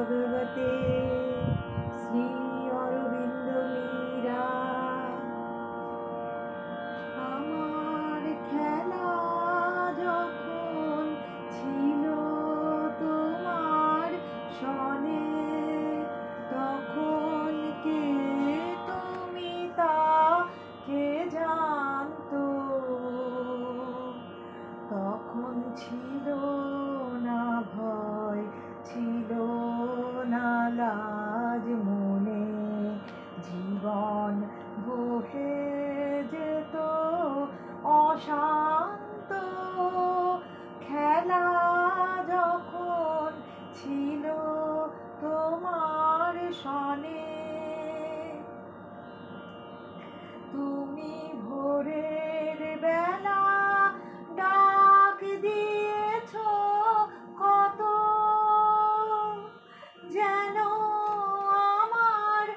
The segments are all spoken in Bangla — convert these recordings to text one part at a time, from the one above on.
ভগবতে শ্রী অরবিন্দ মীরা। আমার খেলা যখন ছিল তোমার সনে, তখন কে তুমি তা কে জানতো? তখন ছিল না ভয়, ছিল না লাজ মনে, জীবন বহে যেত অশান্ত। খেলা যখন ছিল তোমার সনে, তুমি ভোরের বেলা ডাক দিয়েছ কত, যেন আমার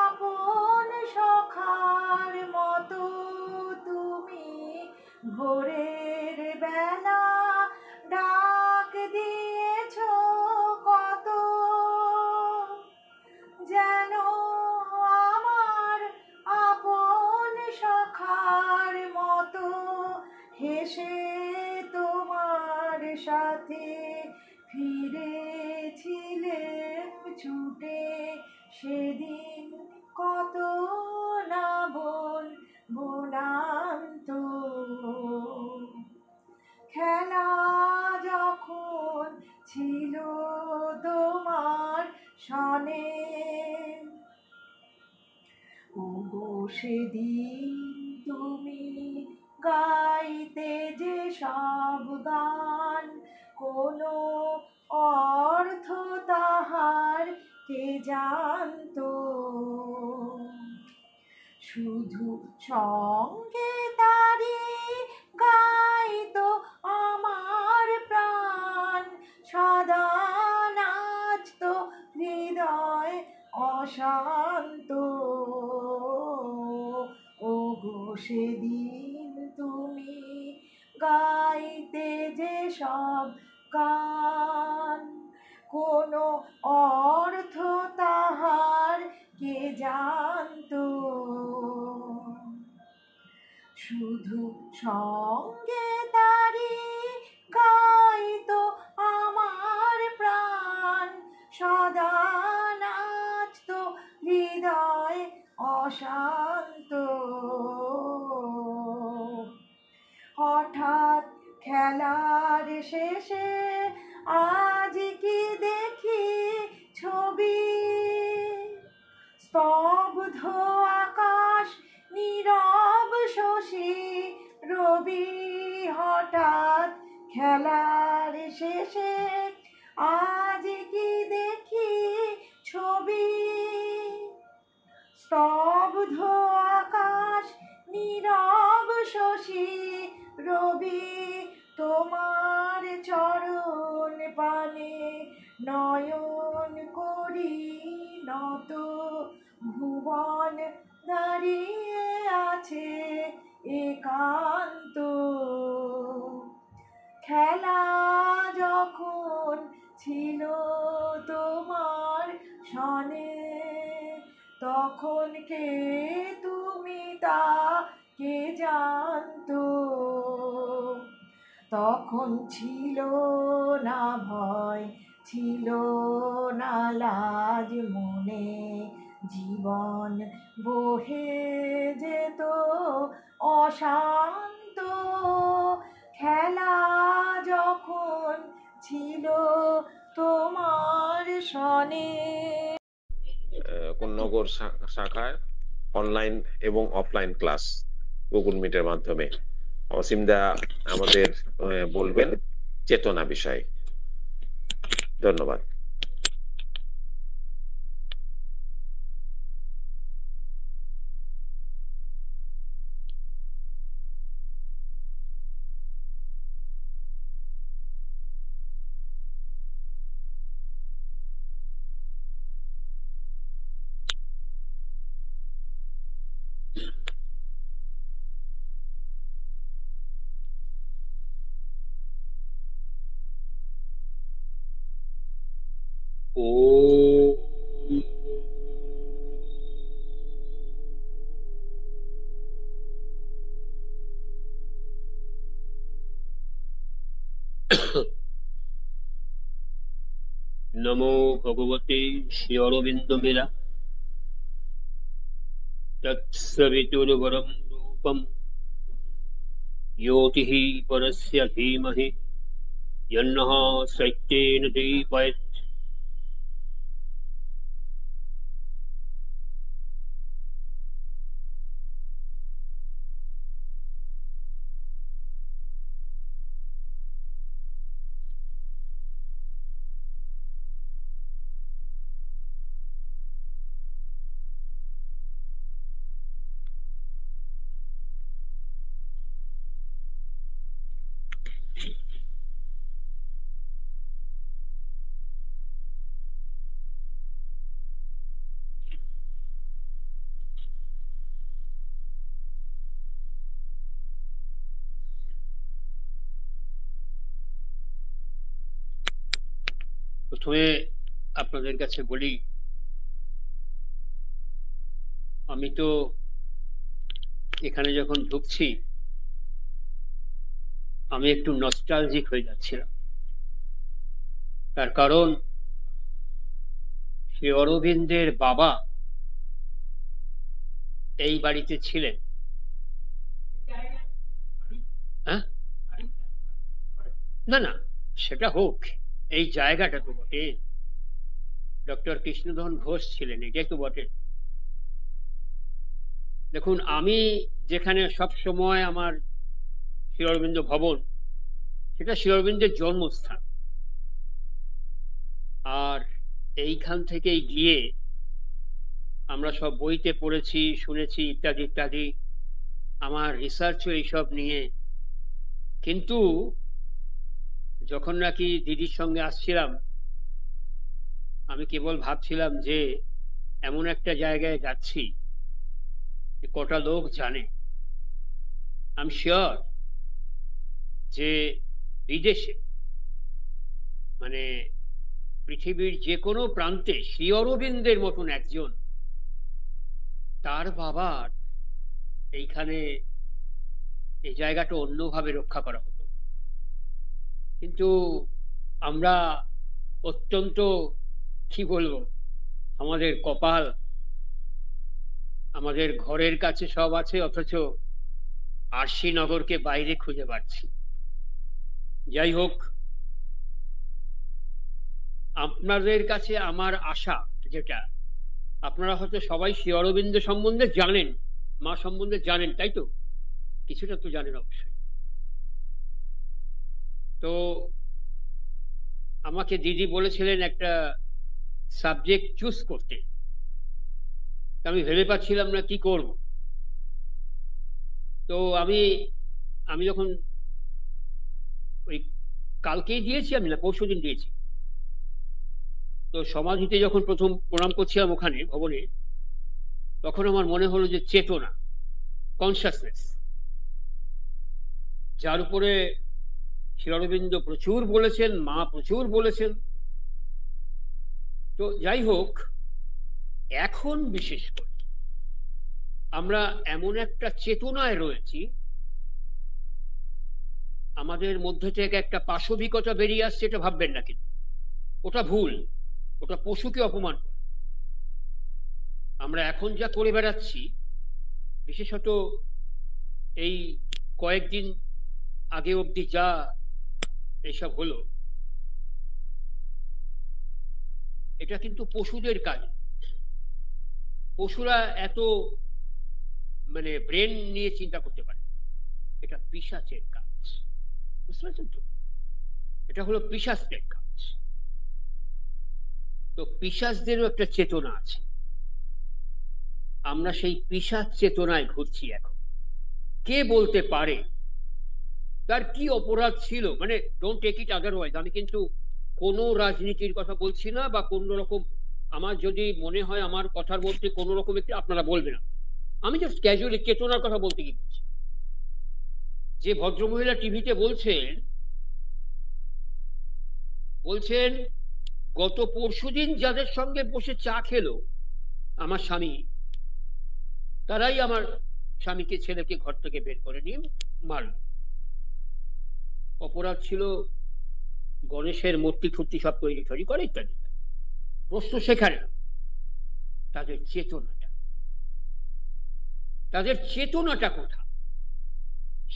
আপন সখার মতো। তুমি ভোরের বেলা ডাক দিয়েছ কত, যেন আমার আপন সখার মতো। হেসে তোমার সাথে ফিরেছিলেম ছুটে, সেদিন কত না বনান্ত। খেলা যখন ছিল তোমার সনে, ওগো সেদিন তুমি গাইতে যে সব গান, কোনো অর্থ তাহার কে জানতো? শুধু সঙ্গে তারি গাইতো আমার প্রাণ, সদা নাচতো হৃদয় অশান্ত। ওগো সেদিন তুমি গাইতে যে সব গান, কোনো অর্থ তাহার কে জানতো? শুধু সঙ্গে তারি গাইতো আমার প্রাণ, সদা নাচতো হৃদয় অশান্ত। হঠাৎ খেলার শেষে আজ কি দেখি ছবি, স্তব্ধ আকাশ নীরব শশী রবি। হঠাৎ খেলার শেষে আজ কি দেখি ছবি, স্তব্ধ আকাশ নীরব শশী রবি। তোমার চরণ পানে নয়ন করি নত, ভুবন দাঁড়িয়ে আছে একান্ত। খেলা যখন ছিল তোমার সনে, তখন কে তুমি তা কে জানতো? তখন ছিল না ভয়, ছিল না লাজ মনে, জীবন বহে যেত অশান্ত। খেলা যখন ছিল তোমার সনে। কোন্নগর শাখায় অনলাইন এবং অফলাইন ক্লাস গুগল মিটের মাধ্যমে অসীমদা আমাদের বলবেন চেতনা বিষয়। ধন্যবাদ। ॐ नमो भगवते श्री अरविंदमिला तत्सवितुर्वरं रूपं ज्योतिः परस्य धीमहि यन्नः सत्येन दीपयत्। প্রথমে আপনাদের কাছে বলি, আমি তো এখানে যখন ঢুকছি আমি একটু নস্টালজিক হয়ে যাচ্ছিলাম। তার কারণ শ্রী অরবিন্দের বাবা এই বাড়িতে ছিলেন। হ্যাঁ, না না, সেটা হোক, এই জায়গাটা তো বটে। ডক্টর কৃষ্ণধন ঘোষ ছিলেন, এটাই তো বটে। দেখুন, আমি যেখানে সব সময় আমার শ্রী অরবিন্দ ভবন, সেটা শ্রী অরবিন্দের জন্মস্থান। আর এইখান থেকেই গিয়ে আমরা সব বইতে পড়েছি, শুনেছি, ইত্যাদি ইত্যাদি। আমার রিসার্চও এইসব নিয়ে। কিন্তু যখন নাকি দিদির সঙ্গে আসছিলাম, আমি কেবল ভাবছিলাম যে এমন একটা জায়গায় যাচ্ছি কটা লোক জানে। আমি শিওর যে বিদেশে, মানে পৃথিবীর যে কোনো প্রান্তে শ্রী অরবিন্দের মতন একজন, তার বাবার এইখানে এই জায়গাটা অন্যভাবে রক্ষা করা হতো। কিন্তু আমরা অত্যন্ত, কি বলবো, আমাদের কপাল, আমাদের ঘরের কাছে সব আছে, অথচ আরশি নগরকে বাইরে খুঁজে পাচ্ছি। যাই হোক, আপনাদের কাছে আমার আশা যেটা, আপনারা হয়তো সবাই শ্রী অরবিন্দ সম্বন্ধে জানেন, মা সম্বন্ধে জানেন, তাই তো? কিছুটা তো জানেন অবশ্যই। তো আমাকে দিদি বলেছিলেন একটা সাবজেক্ট চুজ করতে, আমি ভেবে পাচ্ছিলাম না কি করব। তো আমি যখন ওই কালকেই দিয়েছি, আমি না পরশুদিন দিয়েছি, তো সমাধিতে যখন প্রথম প্রণাম করছিলাম ওখানে ভবনে, তখন আমার মনে হলো যে চেতনা, কনসাসনেস, যার উপরে শ্রী অরবিন্দ প্রচুর বলেছেন, মা প্রচুর বলেছেন। তো যাই হোক, এখন বিশেষ করে আমরা এমন একটা চেতনায় রয়েছি, আমাদের মধ্যে থেকে একটা পাশবিকতা বেরিয়ে আসছে, এটা ভাববেন না, কিন্তু ওটা ভুল, ওটা পশুকে অপমান করে। আমরা এখন যা করে বেড়াচ্ছি, বিশেষত এই কয়েকদিন আগে অবধি যা এইসব হলো, এটা কিন্তু পশুদের কাজ। পশুরা এত মানে ব্রেন নিয়ে চিন্তা করতে পারে, এটা পিশাচের কাজ। বুঝতে পারছেন তো? এটা হলো পিশাচদের কাজ। তো পিশাচদেরও একটা চেতনা আছে, আমরা সেই পিশাচ চেতনায় ঘুরছি এখন। কে বলতে পারে তার কি অপরাধ ছিল? মানে ডোন্ট টেক ইট আদারওয়াইজ, আমি কিন্তু কোনো রাজনীতির কথা বলছি না, বা কোন রকম, আমার যদি মনে হয় আমার কথার মধ্যে কোনো রকম একটি, আপনারা বলবেন না, আমি জাস্ট ক্যাজুয়ালি চেতনার কথা বলতে কি বলছি। যে ভদ্রমহিলা টিভিতে বলছেন গত পরশুদিন যাদের সঙ্গে বসে চা খেলো আমার স্বামী, তারাই আমার স্বামীকে ছেলেকে ঘর থেকে বের করে নিয়ে মারল। অপরাধ ছিল গণেশের মূর্তি ফুর্তি সব তৈরি তৈরি করে ইত্যাদি। প্রশ্ন সেখানে তাদের চেতনাটা কোথা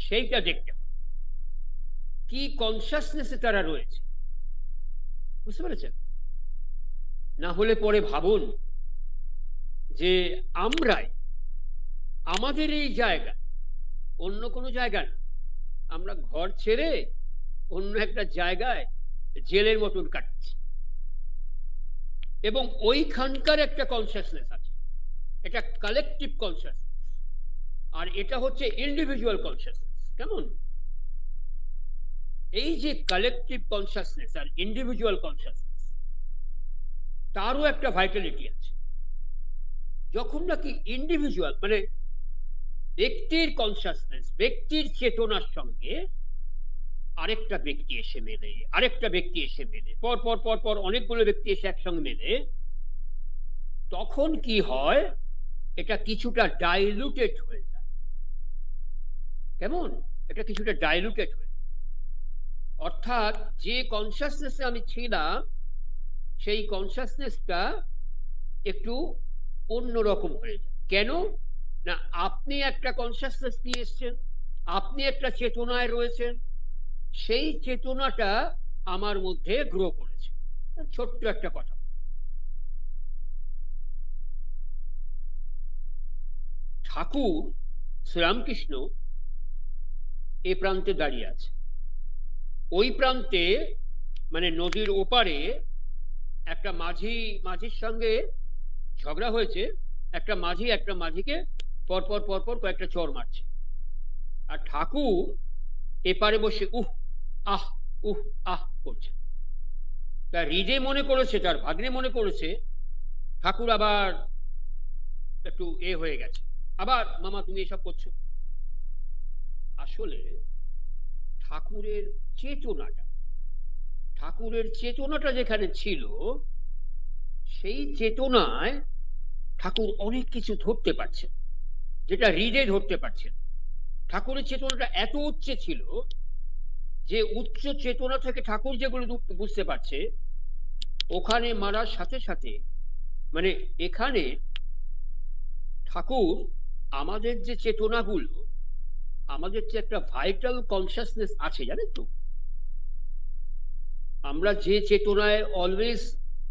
সেইটা দেখতে হবে, কি কনসাসনেসে তারা রয়েছে, বুঝতে পেরেছেন? না হলে পরে ভাবুন যে আমরাই আমাদের এই জায়গা, অন্য কোনো জায়গা না, আমরা ঘর ছেড়ে অন্য একটা জায়গায় জেলের মতন কাটছি, এবং ওইখানকার একটা কনসাসনেস আছে, এটা কালেকটিভ কনসাসনেস, আর এটা হচ্ছে ইন্ডিভিজুয়াল কনসাসনেস। কেমন? এই যে কালেকটিভ কনসাসনেস আর ইন্ডিভিজুয়াল কনসাসনেস, তারও একটা ভাইটালিটি আছে। যখন নাকি ইন্ডিভিজুয়াল মানে ব্যক্তির কনসাসনেস, ব্যক্তির চেতনার সঙ্গে আরেকটা ব্যক্তি এসে মেলে, আরেকটা ব্যক্তি এসে মেলে, পর পর পর পর অনেকগুলো ব্যক্তি এসে একসঙ্গে মেলে, তখন কি হয়, এটা কিছুটা ডাইলুটেড হয়ে যায়। কেমন? এটা কিছুটা ডাইলুটেড হয়ে যায়। অর্থাৎ যে কনসাসনেসে আমি ছিলাম সেই কনসাসনেসটা একটু অন্যরকম হয়ে যায়। কেন না, আপনি একটা কনসাসনেস নিয়ে এসছেন, আপনি একটা চেতনায় রয়েছেন, সেই চেতনাটা আমার মধ্যে গ্রো করেছে। ছোট্ট একটা কথা, ঠাকুর শ্রীরামকৃষ্ণ এ প্রান্তে দাঁড়িয়ে আছে, ওই প্রান্তে মানে নদীর ওপারে একটা মাঝির সঙ্গে ঝগড়া হয়েছে, একটা মাঝিকে পরপর পরপর কয়েকটা চর মারছে, আর ঠাকুর এপারে বসে উহ আহ করছে। তার হৃদে মনে করেছে, তার ভাগ্নে মনে করেছে ঠাকুর আবার একটু হয়ে গেছে, আবার মামা তুমি এসব করছো। আসলে ঠাকুরের চেতনাটা যেখানে ছিল, সেই চেতনায় ঠাকুর অনেক কিছু ধরতে পারছেন যেটা হৃদে ধরতে পারছেন। ঠাকুরের চেতনাটা এত উচ্চে ছিল যে উচ্চ চেতনা থেকে ঠাকুর যেগুলো বুঝতে পারছে, ওখানে মারার সাথে সাথে মানে এখানে ঠাকুর আমাদের যে চেতনাগুলো, আমাদের যে একটা ভাইটাল কনসাসনেস আছে, জানেন তো, আমরা যে চেতনায় অলওয়েজ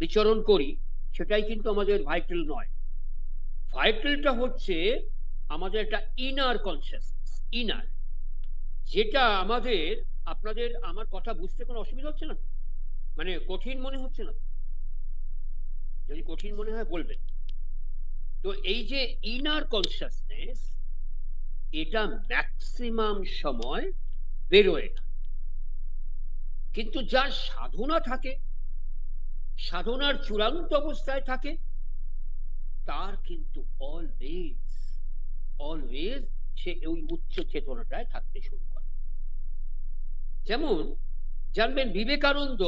বিচরণ করি সেটাই কিন্তু আমাদের ভাইটাল নয়। ভাইটালটা হচ্ছে আমাদের একটা ইনার কনসাসনেস, ইনার, যেটা আমাদের আপনাদের আমার কথা বুঝতে কোনো অসুবিধা হচ্ছে না তো, মানে কঠিন মনে হচ্ছে না? যদি কঠিন মনে হয় বলবেন। তো এই যে ইনার কনসাসনেস, এটা ম্যাক্সিমাম সময় বেরোয় না, কিন্তু যার সাধনা থাকে, সাধনার চূড়ান্ত অবস্থায় থাকে, তার কিন্তু অলওয়েজ সে ওই উচ্চ চেতনাটায় থাকতে শুরু করে। যেমন জানবেন বিবেকানন্দ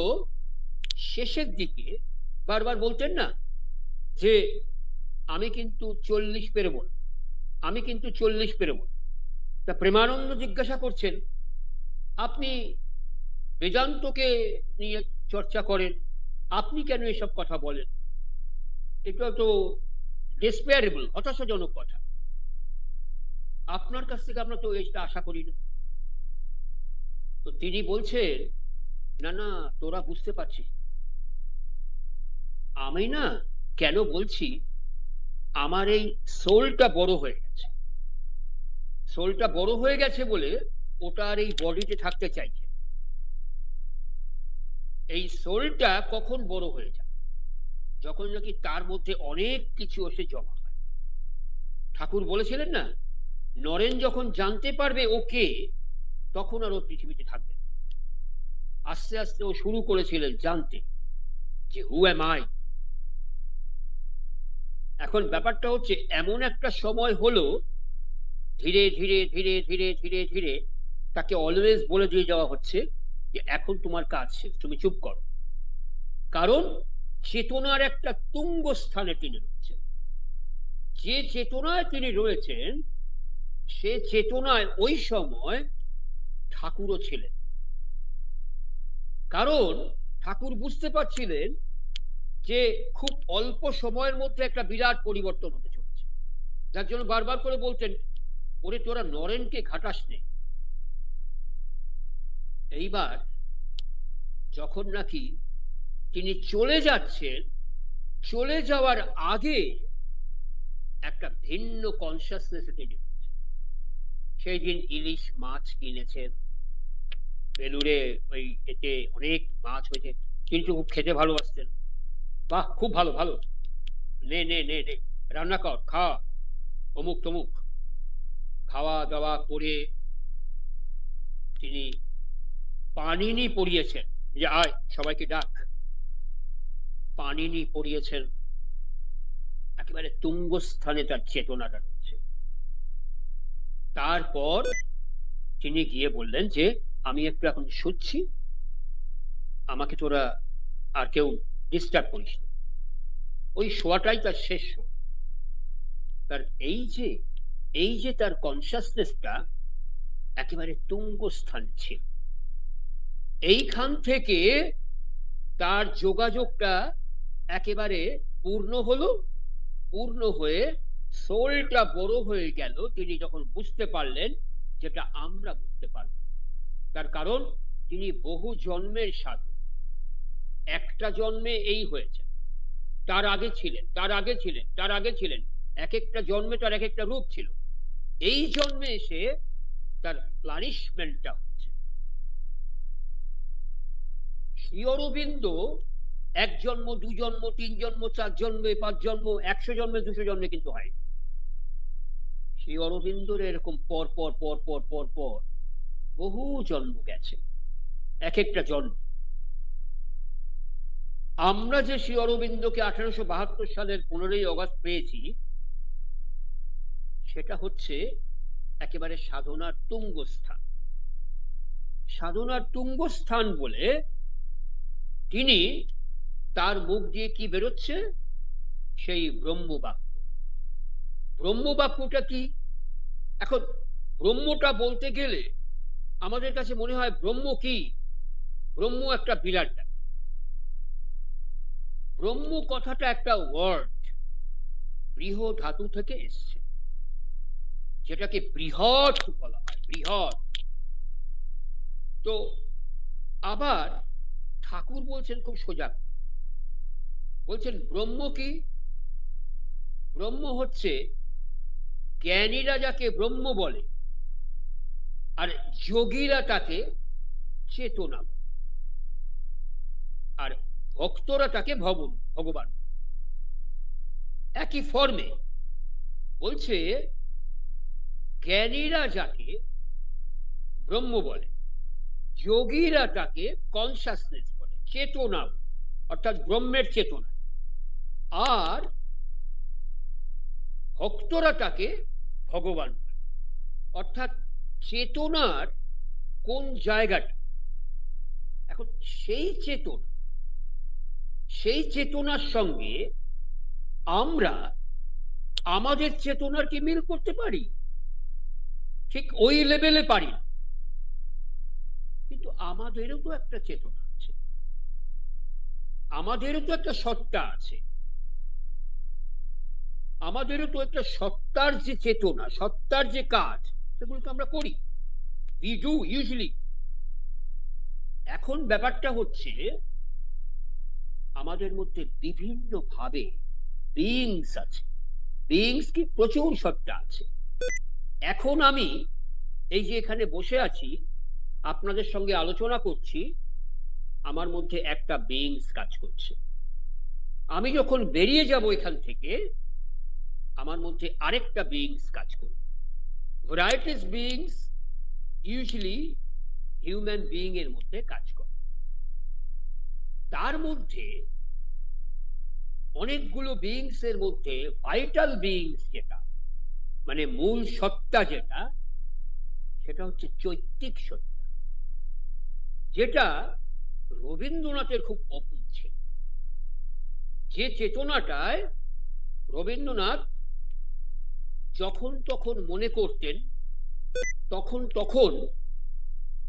শেষের দিকে বারবার বলতেন না যে আমি কিন্তু 40 পেরোব, আমি কিন্তু 40 পেরোব। তা প্রেমানন্দ জিজ্ঞাসা করছেন, আপনি বেদান্তকে নিয়ে চর্চা করেন, আপনি কেন এসব কথা বলেন? এটা তো ডেসপেয়ারেবল, হতাশাজনক কথা, আপনার কাছ থেকে আমরা তো এটা আশা করি না। তো তিনি বলছেন, না তোরা বুঝতে পারছিস, আমি না কেন বলছি, আমার এই সোলটা বড় হয়ে গেছে, সোলটা বড় হয়ে গেছে বলে ওটা আর এই বডিতে থাকতে চাইছে। এই সোলটা কখন বড় হয়ে যায়? যখন নাকি তার মধ্যে অনেক কিছু এসে জমা হয়। ঠাকুর বলেছিলেন না, নরেন যখন জানতে পারবে ওকে, তখন আর ও পৃথিবীতে থাকবে। আস্তে আস্তে ও শুরু করেছিলেন জানতে যে হু অ্যাম আই। এখন ব্যাপারটা হচ্ছে এমন একটা সময় হলো, ধীরে ধীরে ধীরে ধীরে ধীরে ধীরে তাকে অলওয়েজ বলে দিয়ে যাওয়া হচ্ছে যে এখন তোমার কাজ শেষ, তুমি চুপ করো। কারণ চেতনার একটা তুঙ্গ স্থানে তিনি রয়েছেন। যে চেতনায় তিনি রয়েছেন সে চেতনায় ওই সময় ঠাকুরও ছিলেন। কারণ ঠাকুর বুঝতে পারছিলেন যে খুব অল্প সময়ের মধ্যে একটা বিরাট পরিবর্তন হতে চলেছে, যার জন্য বারবার করে বলতেন, ওরে তোরা নরেনকে ঘাটাস নেই। এইবার যখন নাকি তিনি চলে যাচ্ছেন, চলে যাওয়ার আগে একটা ভিন্ন কনসাসনেস তিনি, সেই দিন ইলিশ মাছ কিনেছেন, বেলুড়ে ওই এতে অনেক মাছ হয়েছে, কিন্তু খুব খেতে ভালোবাসতেন। বাহ, খুব ভালো ভালো, নে নে নে নে, রান্না কর, খা, অমুক তমুক। খাওয়া দাওয়া করে তিনি পানিনি পড়িয়েছেন, যে আয় সবাইকে ডাক। পানিনি পড়িয়েছেন, একেবারে তুঙ্গস্থানে তার চেতনাটা রয়েছে। তারপর তিনি গিয়ে বললেন যে আমি একটু এখন শুচ্ছি, আমাকে তোরা আর কেউ ডিস্টার্ব করিস না। ওই শোয়াটাই তার শেষ শোয়া। তার এই যে তার কনসাসনেসটা একেবারে তুঙ্গস্থান ছিল, এইখান থেকে তার যোগাযোগটা একেবারে পূর্ণ হলো। পূর্ণ হয়ে সোলটা বড় হয়ে গেল তিনি যখন বুঝতে পারলেন, যেটা আমরা বুঝতে পারব। তার কারণ তিনি বহু জন্মের সাধক। একটা জন্মে এই হয়েছে, তার আগে ছিলেন, তার আগে ছিলেন, তার আগে ছিলেন, এক একটা জন্মে তার এক একটা রূপ ছিল। এই জন্মে এসে তার ফ্লারিশমেন্টটা হচ্ছে। শ্রী অরবিন্দ এক জন্ম, দু জন্ম, তিন জন্ম, চার জন্মে, পাঁচ জন্ম, 100 জন্মে, 200 জন্মে কিন্তু হয়নি। শ্রী অরবিন্দর এরকম পর পর পর পর পর পর বহু জন্ম গেছে, এক একটা জন্ম। আমরা যে শ্রী অরবিন্দকে 1872 সালের 15ই অগস্ট পেয়েছি, সেটা হচ্ছে একেবারে সাধনার তুঙ্গস্থান। সাধনার তুঙ্গস্থান বলে তিনি, তার মুখ দিয়ে কি বেরোচ্ছে? সেই ব্রহ্মবাক্য। ব্রহ্মবাক্যটা কি? এখন ব্রহ্মটা বলতে গেলে আমাদের কাছে মনে হয় ব্রহ্ম কি? ব্রহ্ম একটা বিরাট ব্যাপার। ব্রহ্ম কথাটা একটা ওয়ার্ড, বৃহ ধাতু থেকে এসছে, যেটাকে বৃহৎ বলা হয়, বৃহৎ। তো আবার ঠাকুর বলছেন খুব সোজা, বলছেন ব্রহ্ম কি? ব্রহ্ম হচ্ছে জ্ঞানীরা যাকে ব্রহ্ম বলে, আর যোগীরা তাকে চেতনা বলে, আর ভক্তরা তাকে ভগবান। একই ফর্মে বলছে, জ্ঞানীরা যাকে ব্রহ্ম বলে, যোগীরা তাকে কনসাসনেস বলে, চেতনা বলে, অর্থাৎ ব্রহ্মের চেতনা। আর ভক্তরা তাকে ভগবান বলে, অর্থাৎ চেতনার কোন জায়গাটা। এখন সেই চেতনার সঙ্গে আমরা আমাদের চেতনার কি মিল করতে পারি? ঠিক ওই লেভেলে পারি, কিন্তু আমাদেরও তো একটা চেতনা আছে, আমাদেরও তো একটা সত্তা আছে, আমাদেরও তো একটা সত্তার যে চেতনা, সত্তার যে কাজ, সেগুলো তো আমরা করি, we do usually। এখন ব্যাপারটা হচ্ছে আমাদের মধ্যে বিভিন্ন ভাবে বিইংস আছে, বিইংস কি প্রচুর সত্তা আছে। এখন আমি এই যে এখানে বসে আছি, আপনাদের সঙ্গে আলোচনা করছি, আমার মধ্যে একটা বিইংস কাজ করছে। আমি যখন বেরিয়ে যাব এখান থেকে, আমার মধ্যে আরেকটা বিইংস কাজ করবে। Varieties beings usually human being এর মধ্যে কাজ করে। তার মধ্যে অনেকগুলো বিইংস এর মধ্যে ভাইটাল বিইংস যেটা, মানে মূল সত্তা যেটা, সেটা হচ্ছে চৈত্তিক সত্তা, যেটা রবীন্দ্রনাথের খুব অপূর্ব ছিল। যে চেতনাটায় রবীন্দ্রনাথ যখন তখন মনে করতেন, তখন তখন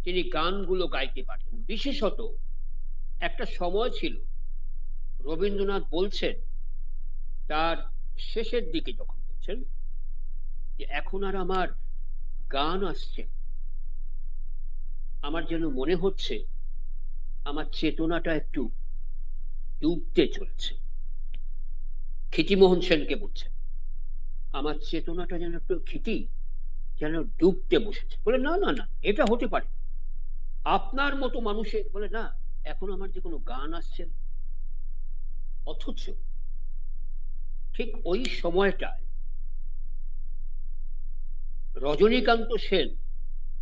তিনি গানগুলো গাইতে পারতেন। বিশেষত একটা সময় ছিল রবীন্দ্রনাথ বলছেন তার শেষের দিকে, যখন বলছেন যে এখন আর আমার গান আসছে না, আমার যেন মনে হচ্ছে আমার চেতনাটা একটু ডুবতে চলেছে। ক্ষিতিমোহন সেনকে বলছেন আমার চেতনাটা যেন একটু যেন ডুবতে বসেছে। বলে না না না, এটা হতে পারে না। আপনার মতো মানুষের বলে না, এখন আমার যে কোনো গান আসছে না। অথচ ঠিক ওই সময়টায় রজনীকান্ত সেন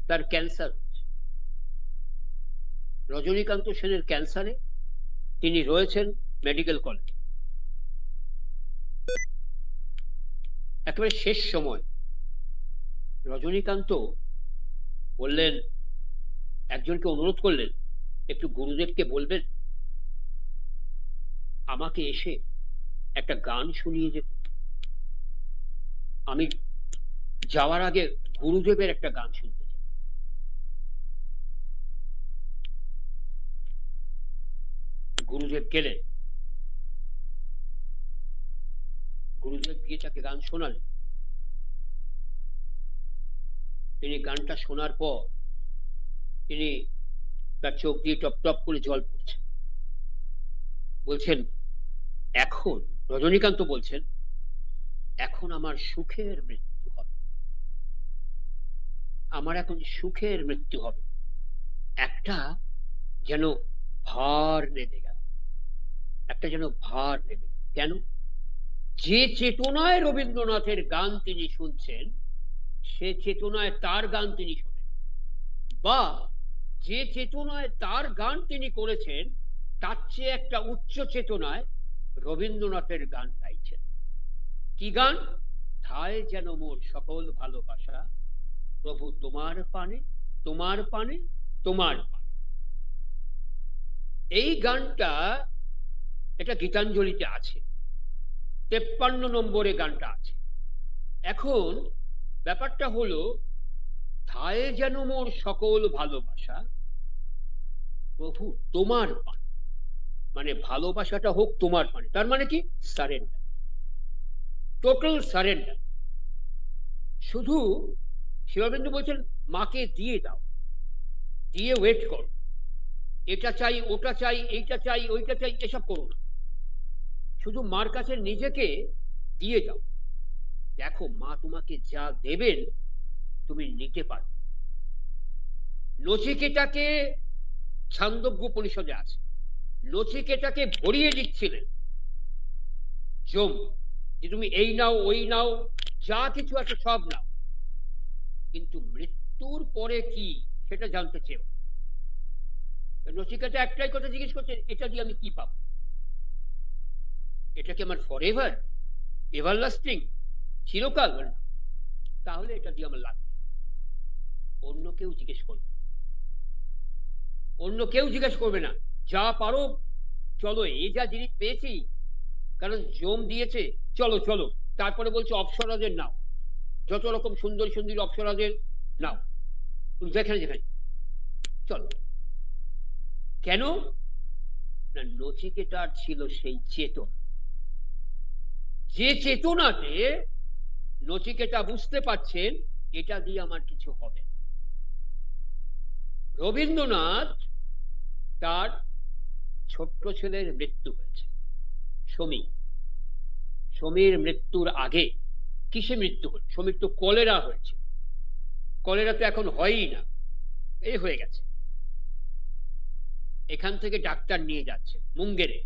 তার ক্যান্সার হচ্ছে। রজনীকান্ত সেনের ক্যান্সারে তিনি রয়েছেন মেডিকেল কলেজে, একেবারে শেষ সময়। রজনীকান্ত বললেন, একজনকে অনুরোধ করলেন, একটু গুরুদেবকে বলবেন আমাকে এসে একটা গান শুনিয়ে যেতে। আমি যাওয়ার আগে গুরুদেবের একটা গান শুনতে চাই। গুরুদেব গেলেন, গুরুদেব গিয়ে তাকে গান শোনালেন। তিনি গানটা শোনার পর তিনি তার চোখ দিয়ে টপ টপ করে জল পড়ছে। বলছেন এখন, রজনীকান্ত বলছেন এখন আমার সুখের মৃত্যু হবে, আমার এখন সুখের মৃত্যু হবে। একটা যেন ভার নেমে গেল, একটা যেন ভার নেমে গেল। কেন? যে চেতনায় রবীন্দ্রনাথের গান তিনি শুনছেন, সে চেতনায় তার গান তিনি শোনেন, বা যে চেতনায় তার গান তিনি করেছেন তার চেয়ে একটা উচ্চ চেতনায় রবীন্দ্রনাথের গান গাইছেন। কি গান? ঠায় যেন মোর সকল ভালোবাসা, প্রভু তোমার পানে, তোমার পানে, তোমার পানে। এই গানটা, এটা গীতাঞ্জলিতে আছে, 53 নম্বরে গানটা আছে। এখন ব্যাপারটা হলো, ঠায় যেন মোর সকল ভালোবাসা, প্রভু তোমার পানে, মানে ভালোবাসাটা হোক তোমার পানে। তার মানে কি? Surrender, total surrender. শুধু শিবরবীন্দ্র বলছেন মাকে দিয়ে দাও, দিয়ে ওয়েট করো, এটা চাই ওটা চাই এইটা চাই ওইটা চাই এসব করো না, শুধু মার কাছে নিজেকে দিয়ে দাও। দেখো মা তোমাকে যা দেবেন তুমি নিতে পারো। নচিকেতাকে, ছান্দোগ্য উপনিষদে আছে, নচিকেতাকে ভরিয়ে দিচ্ছিলেন যম, যে তুমি এই নাও ওই নাও, যা কিছু আছে সব নাও, কিন্তু মৃত্যুর পরে কি সেটা জানতে চেও। নচিকেতা একটাই কথা জিজ্ঞেস করছে, এটা দিয়ে আমি কি পাবো? এটা কি আমার ফরএভার, এভারলাস্টিং, চিরকাল? তাহলে এটা দিয়ে আমার লাভ। অন্য কেউ জিজ্ঞেস করবে, অন্য কেউ জিজ্ঞেস করবে না, যা পারো চলো, এই যা জিনিস পেয়েছি, কারণ জম দিয়েছে, চলো চলো। তারপরে বলছে অপ্সরাদের নাও, যত রকম সুন্দর সুন্দর অপ্সরাদের নাও, যেখানে যেখানে চলো। কেন না? নচিকেতার ছিল সেই চেতনা, যে চেতনাতে নচিকেতা বুঝতে পারছেন এটা দিয়ে আমার কিছু হবে। রবীন্দ্রনাথ, তার ছোট্ট ছেলের মৃত্যু হয়েছে, সমীর মৃত্যুর আগে কিসে মৃত্যু হল? সমীর তো কলেরা হয়েছে, কলেরা তো এখন হয়ই না, এই হয়ে গেছে। এখান থেকে ডাক্তার নিয়ে যাচ্ছে মুঙ্গেরে,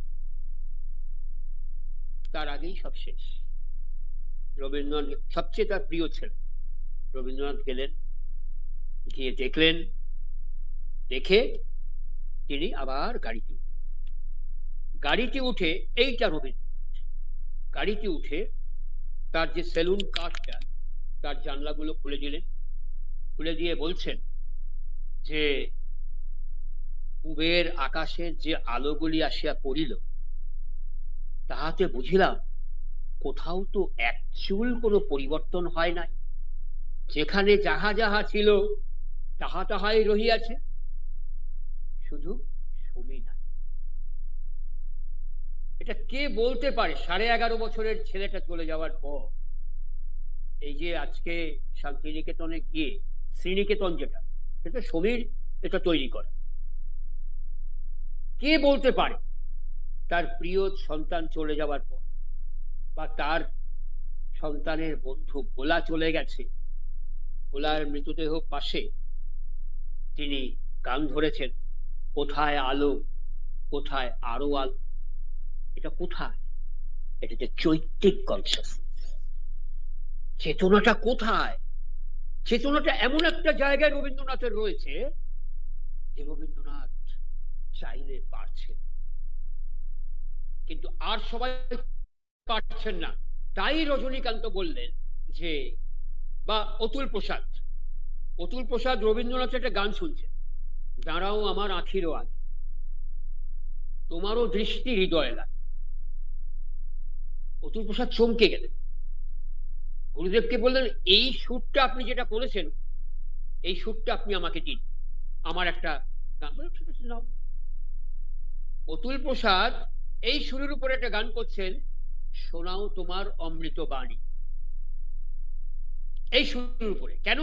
তার আগেই সব শেষ। রবীন্দ্রনাথ, সবচেয়ে তার প্রিয় ছেলে, রবীন্দ্রনাথ গেলেন, গিয়ে দেখলেন, দেখে তিনি আবার গাড়িতে উঠে এইটা রবীন্দ্রনাথ গাড়িতে উঠে তার যে সেলুন কার্ডটা, তার জানলাগুলো খুলে দিলেন, খুলে দিয়ে বলছেন যে পূবের আকাশের যে আলোগুলি আসিয়া পড়িল, তাহাতে বুঝিলাম কোথাও তো একচুল কোনো পরিবর্তন হয় নাই, যেখানে যাহা যাহা ছিল তাহা তাহাই রহিয়াছে, শুধু সমী নাই। এটা কে বলতে পারে 11.5 বছরের ছেলেটা চলে যাওয়ার পর এই যে আজকে শান্তিনিকেতনে গিয়ে, শ্রীনিকেতন যেটা, সেটা সমীর এটা তৈরি করে, কে বলতে পারে তার প্রিয় সন্তান চলে যাওয়ার পর, বা তার সন্তানের বন্ধু ভোলা চলে গেছে, ভোলার মৃতদেহ পাশে তিনি গান ধরেছেন, কোথায় আলো, কোথায় আরো আলো। এটা কোথায়? এটা যে চৈত্তিক কনসিয়াসনেস, চেতনাটা কোথায়? চেতনাটা এমন একটা জায়গায় রবীন্দ্রনাথের রয়েছে যে রবীন্দ্রনাথ চাইলে পারছেন, কিন্তু আর সবাই পারছেন না। তাই রজনীকান্ত বললেন যে, বা অতুল প্রসাদ রবীন্দ্রনাথের একটা গান শুনছেন, দাঁড়াও আমার আঁখিরও আগে, তোমারও দৃষ্টি হৃদয় লাগে। অতুল প্রসাদ চমকে গেলেন, গুরুদেবকে বললেন, এই সুরটা আপনি যেটা করেছেন, এই সুরটা আপনি আমাকে দিন, আমার একটা গান। ঠিক আছে, নাও। অতুল প্রসাদ এই সুরের উপরে একটা গান করছেন, শোনাও তোমার অমৃত বাণী, এই সুরের উপরে। কেন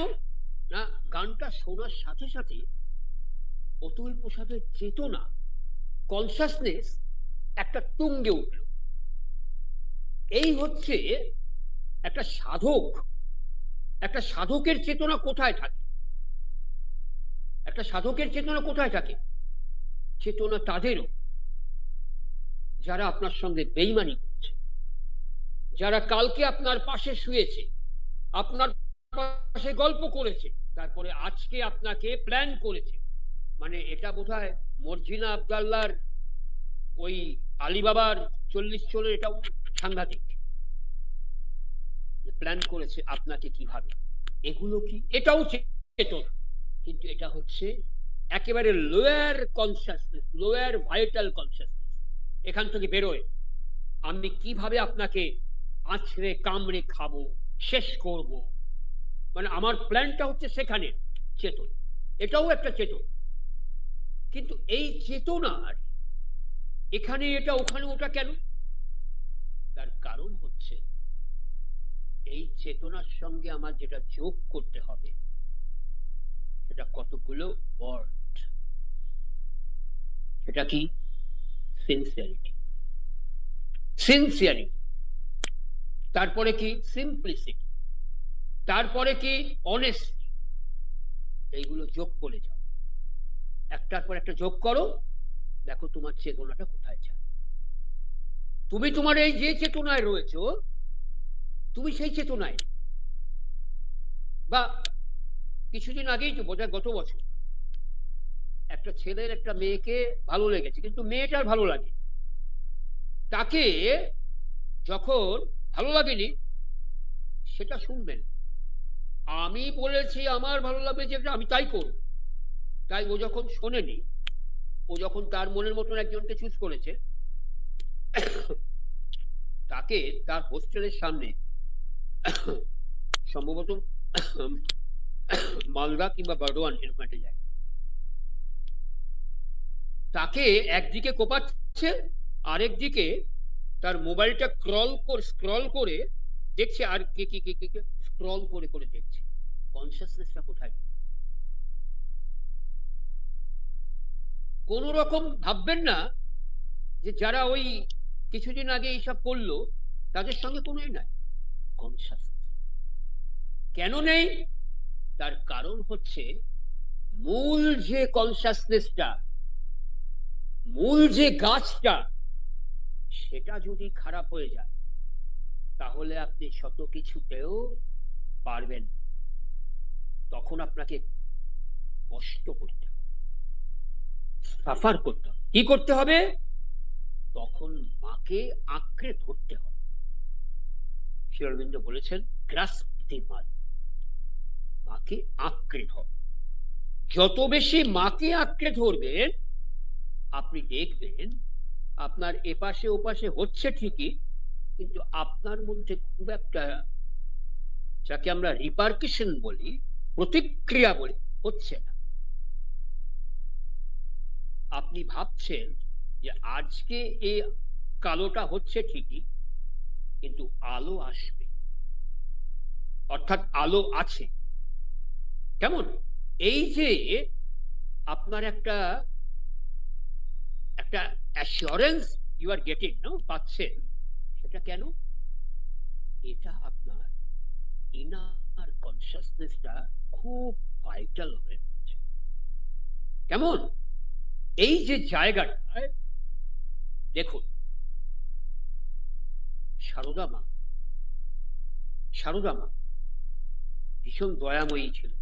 না, গানটা শোনার সাথে সাথে অতুল প্রসাদের চেতনা, কনসাসনেস একটা তুঙ্গে উঠল। এই হচ্ছে একটা সাধক, একটা সাধকের চেতনা কোথায় থাকে? একটা সাধকের চেতনা কোথায় থাকে? চেতনা তাদেরও যারা আপনার সঙ্গে বেইমানি করছে, যারা কালকে আপনার পাশে শুয়েছে, আপনার পাশে গল্প করেছে, তারপরে আজকে আপনাকে প্ল্যান করেছে। মানে এটা বোধহয় মর্জিনা আবদাল্লার ওই আলিবাবার 40 চোরের এটাও সাংঘাতিক। প্ল্যান করেছে আপনাকে কিভাবে, এগুলো কি? এটাও চেতনা, কিন্তু এটা হচ্ছে একেবারে lower consciousness, lower vital consciousness. এখান থেকে বেরোয় আমি কিভাবে আপনাকে আছড়ে কামড়ে খাবো, শেষ করব, মানে আমার প্ল্যানটা হচ্ছে সেখানে চেতনা। এটাও একটা চেতনা, কিন্তু এই চেতনার এখানে এটা ওখানে ওটা কেন? তার কারণ হচ্ছে এই চেতনার সঙ্গে আমার যেটা যোগ করতে হবে সেটা কতগুলো ওয়ার্ড। সেটা কি? সিনসিয়ারিটি। সিনসিয়ারিটি, তারপরে কি? সিম্পলিসিটি, তারপরে কি? অনেস্টি। এইগুলো যোগ করে যাও, একটার পর একটা যোগ করো, দেখো তোমার চেতনাটা কোথায় যায়। তুমি তোমার এই যে চেতনায় রয়েছো, তুমি সেই চেতনায়। বা কিছুদিন আগেই তো বোধহয় গত বছর একটা ছেলের একটা মেয়েকে ভালো লেগেছে, কিন্তু মেয়েটার ভালো লাগে, তাকে যখন ভালো লাগেনি সেটা শুনবেন, আমি বলেছি আমার ভালো লাগবে যেটা আমি তাই করব। তাই ও যখন শোনেনি, ও যখন তার মনের মতন একজনকে চুজ করেছে, তাকে তার হোস্টেলের সামনে, সম্ভবত মালদা কিংবা বর্ধমান এরকম একটা জায়গা, তাকে একদিকে কোপাচ্ছে, আরেকদিকে তার মোবাইলটা স্ক্রল করে দেখছে, আর কে কি স্ক্রল করে করে দেখছে। কনসিয়াসনেসটা কোথায়? কোন রকম ভাববেন না যে যারা ওই কিছুদিন আগে এইসব করলো তাদের সঙ্গে কোনোই নাই কনসিয়াসনেস। কেন নেই? তার কারণ হচ্ছে মূল যে কনসিয়াসনেসটা, মূল যে গাছটা, সেটা যদি খারাপ হয়ে যায় তাহলে আপনি শত কিছুতেও পারবেন। তখন আপনাকে কষ্ট করতে হবে, সাফার করতে হবে। কি করতে হবে? তখন মাকে আঁকড়ে ধরতে হবে। শ্রী অরবিন্দ বলেছেন, গ্রাস্প দি মাদার, মাকে আঁকড়ে ধর। যত বেশি মাকে আঁকড়ে ধরবেন, আপনি দেখবেন আপনার এপাশে ওপাশে হচ্ছে ঠিকই, কিন্তু আপনার মধ্যে খুব একটা, যাকে আমরা রিপারকেশন বলি, প্রতিক্রিয়া বলি, হচ্ছে না। আপনি ভাবছেন যে আজকে এই কালোটা হচ্ছে ঠিকই, কিন্তু আলো আসবে, অর্থাৎ আলো আছে। কেমন? এই যে আপনার একটা একটা অ্যাসিওরেন্স ইউ আর গেটিং, পাচ্ছেন, সেটা কেন? এটা আপনার ইনার কনসিয়াসনেসটা খুব ভাইটাল হয়ে যাচ্ছে। কেমন? এই যে জায়গাটায় দেখুন, সারদা মা ভীষণ দয়াময়ী ছিল।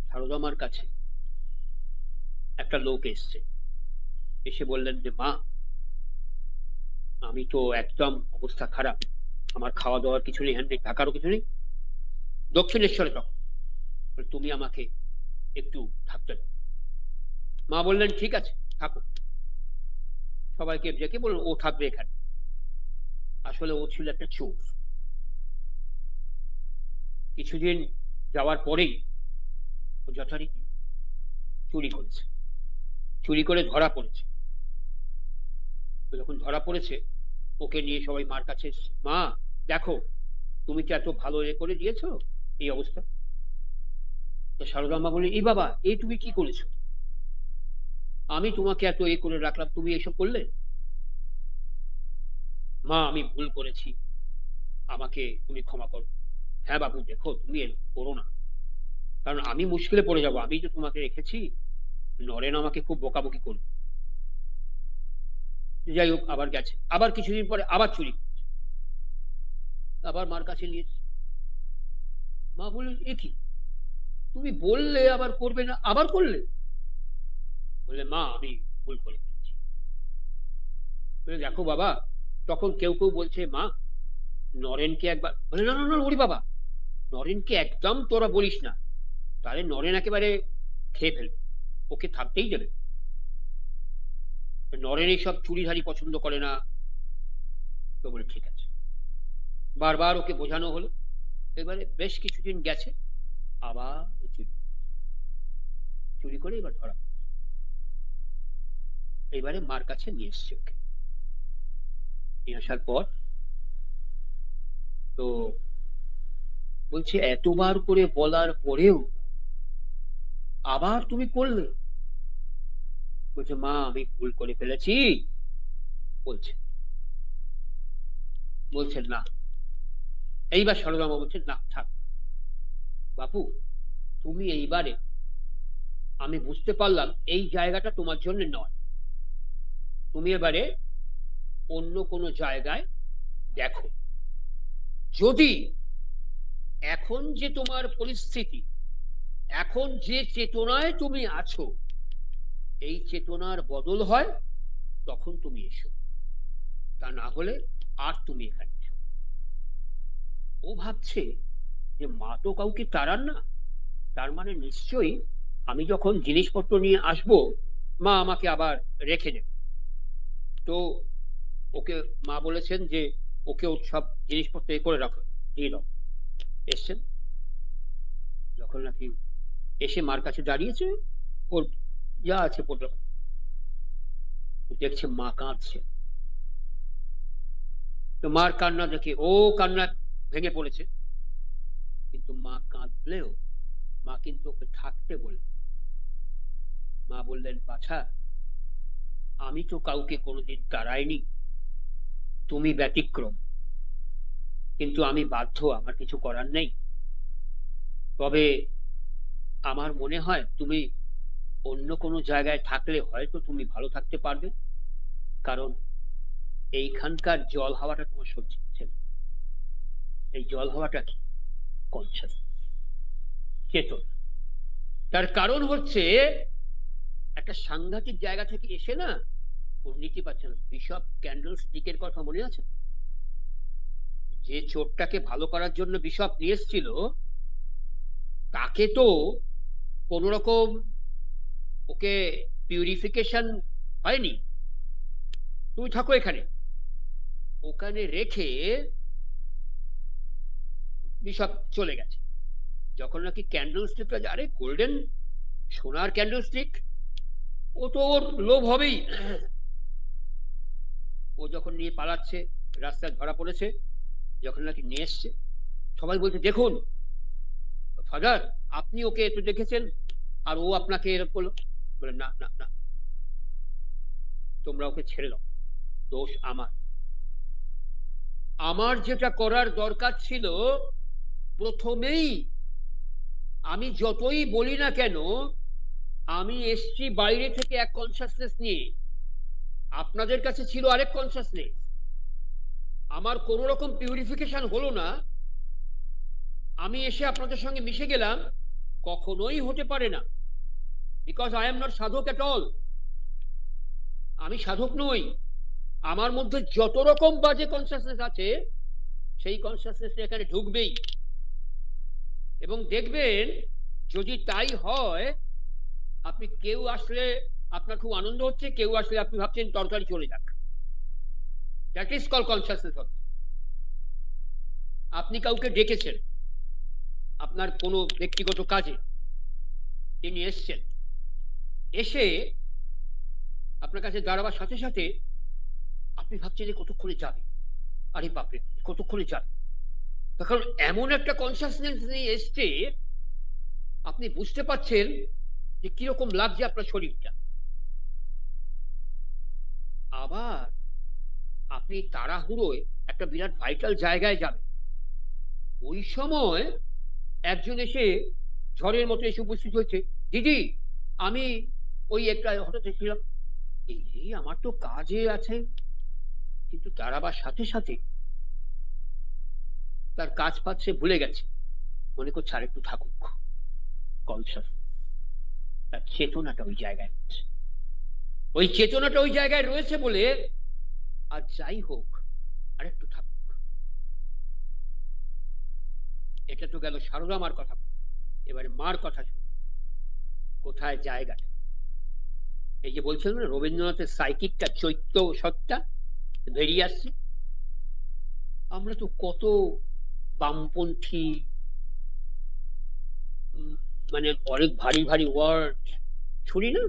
সারদা মার কাছে একটা লোক এসে বললেন যে মা, আমি তো একদম অবস্থা খারাপ, আমার খাওয়া দাওয়ার কিছু নেই, হ্যান্ডে টাকারও কিছু নেই, দক্ষিণেশ্বরে তখন, তুমি আমাকে একটু থাকতে দাও। মা বললেন ঠিক আছে থাকো। সবাইকে ডেকে বললেন ও থাকবে এখানে। আসলে ও ছিল একটা চোর। কিছুদিন যাওয়ার পরেই ও যথারীতি চুরি করে ধরা পড়েছে। যখন ধরা পড়েছে, ওকে নিয়ে সবাই মার কাছে এসেছে, মা দেখো, তুমি তো এত ভালো করে দিয়েছো এই অবস্থা। তো সারদা মা বললেন, এই বাবা, এই তুমি কি করেছো? আমি তোমাকে এত করে রাখলাম, তুমি এসব করলে? মা আমি ভুল করেছি, আমাকে তুমি ক্ষমা করো। হ্যাঁ বাবু, দেখো তুমি এরকম করো না, কারণ আমি মুশকিলে পড়ে যাবো। আমি তো তোমাকে রেখেছি, নরেন আমাকে খুব বকাবকি করবে। যাই হোক, আবার গেছে, আবার কিছুদিন পরে আবার চুরি করছে, আবার মার কাছে নিয়েছে। মা বললেন, এ কি, তুমি বললে আবার করবে না, আবার করলে? বললে, মা আমি ভুল করে ফেলেছি। দেখো বাবা, তখন কেউ বলছে, মা নরেনকে একবার, বলে না না না, ওরে বাবা, নরেনকে একদম তোরা বলিস না, তাহলে নরেন একেবারে খেয়ে ফেলবে, ওকে থাকতেই দেবে। নরেন এইসব চুরিধারি পছন্দ করে না। তো বলে ঠিক আছে, বারবার ওকে বোঝানো হলো। এবারে বেশ কিছুদিন গেছে, আবার চুরি করে এবার ধরা। এবারে মার কাছে নিয়ে এসছে ওকে। নিয়ে আসার পর তো বলছে, এতবার করে বলার পরেও আবার তুমি করলে? বলছে, মা আমি ভুল করে ফেলেছি। বলছেন না। এইবার সারদা মা বলছেন, না থাক বাপু, তুমি এইবারে, আমি বুঝতে পারলাম এই জায়গাটা তোমার জন্য নয়, তুমি এবারে অন্য কোনো জায়গায় দেখো। যদি এখন যে তোমার পরিস্থিতি, এখন যে চেতনায় তুমি আছো, এই চেতনার বদল হয়, তখন তুমি এসো, তা না হলে আর তুমি এখানে এসো। ও ভাবছে যে মা তো কাউকে তাড়ান না, তার মানে নিশ্চয়ই আমি যখন জিনিসপত্র নিয়ে আসবো, মা আমাকে আবার রেখে দেবে। তো ওকে মা বলেছেন যে ওকে ওর সব জিনিসপত্র করে রাখো, দিয়ে দাও। এসছেন, যখন নাকি এসে মার কাছে দাঁড়িয়েছে, ওর যা আছে পড়লো, দেখছে মা কাঁদছে। তো মার কান্না দেখে ও কান্না ভেঙে পড়েছে, কিন্তু মা কাঁদলেও মা কিন্তু ওকে থাকতে বললেন। মা বললেন, বাছা, আমি তো কাউকে কোনোদিন তাড়াইনি, তুমি ব্যতিক্রম, কিন্তু আমি বাধ্য, আমার কিছু করার নেই। তবে আমার মনে হয় তুমি অন্য কোনো জায়গায় থাকলে হয়তো তুমি ভালো থাকতে পারবে, কারণ এইখানকার জল হাওয়াটা তোমার সহ্য হচ্ছে না। এই জল হাওয়াটা কি? কনসাস চেতনা। তার কারণ হচ্ছে একটা সাংঘাতিক জায়গা থেকে এসে না ও নিতে পারছে না। বিশপ ক্যান্ডেল স্টিকের কথা মনে আছে? যে চোরটাকে ভালো করার জন্য বিশপ নিয়ে এসেছিল, তাকে তো কোন রকম ওকে পিউরিফিকেশন হয়নি, তুমি থাকো এখানে। ওখানে রেখে বিশপ চলে গেছে। যখন নাকি ক্যান্ডেল স্টিকটা, আরে গোল্ডেন সোনার ক্যান্ডেল স্টিক, ও তো ওর লোভ হবেই। ও যখন নিয়ে পালাচ্ছে, রাস্তায় ধরা পড়েছে, যখন নাকি নিয়ে এসছে, সবাই বলছে দেখুন ফাদার, আপনি ওকে একটু দেখেছেন আর ও আপনাকে এরকম করলো। বলে না না না, তোমরা ওকে ছেড়ে দাও, দোষ আমার। আমার যেটা করার দরকার ছিল প্রথমেই, আমি যতই বলি না কেন, আমি এসছি বাইরে থেকে এক কনসাসনেস নিয়ে, আপনাদের কাছে ছিল আরেক কনসাসনেস। আমার কোন রকম পিউরিফিকেশন হলো না, আমি এসে আপনাদের সঙ্গে মিশে গেলাম, কখনোই হতে পারে না। বিকজ আই এম নট সাধক এট অল। আমি সাধক নই। আমার মধ্যে যত রকম বাজে কনসাসনেস আছে, সেই কনসাসনেস এখানে ঢুকবেই। এবং দেখবেন, যদি তাই হয়, আপনি কেউ আসলে আপনার খুব আনন্দ হচ্ছে, কেউ আসলে আপনি ভাবছেন তরকারি চলে যাক। That is call consciousness. আপনি কাউকে ডেকেছেন আপনার কোনো ব্যক্তিগত কাজে, তিনি এসছেন, এসে আপনার কাছে দাঁড়াবার সাথে সাথে আপনি ভাবছেন যে কতক্ষণে যাবে, আরে বাপরে কতক্ষণে যাবে। কারণ এমন একটা কনসাসনেস নিয়ে এসছে, আপনি বুঝতে পারছেন যে কিরকম লাগছে আপনার শরীরটা। আবার আপনি তাড়াহুড়োয় একটা বিরাট ভাইটাল জায়গায় যাবেন, ওই সময় একজন এসে ঝড়ের মতো এসে উপস্থিত হয়েছে, দিদি আমি ওই একটা হঠাৎ ছিলাম, এই আমার তো কাজে আছে। কিন্তু দাঁড়াবার সাথে সাথে তার কাজ ফাজ সে ভুলে গেছে, মনে করছে আর একটু থাকুক। কনসাস, তার চেতনাটা ওই জায়গায় রয়েছে। ওই চেতনাটা ওই জায়গায় রয়েছে বলে আর যাই হোক আর একটু থাকুক। এটা তো গেল সারদা মার কথা। এবারে মার কথা শুনুন, কোথায় জায়গাটা। এই যে বলছিলাম না, রবীন্দ্রনাথের সাইকিকটা, চৈত্য সত্তা বেরিয়ে আসছে। আমরা তো কত বামপন্থী, মানে অনেক ভারী ভারী ওয়ার্ড শুনি না।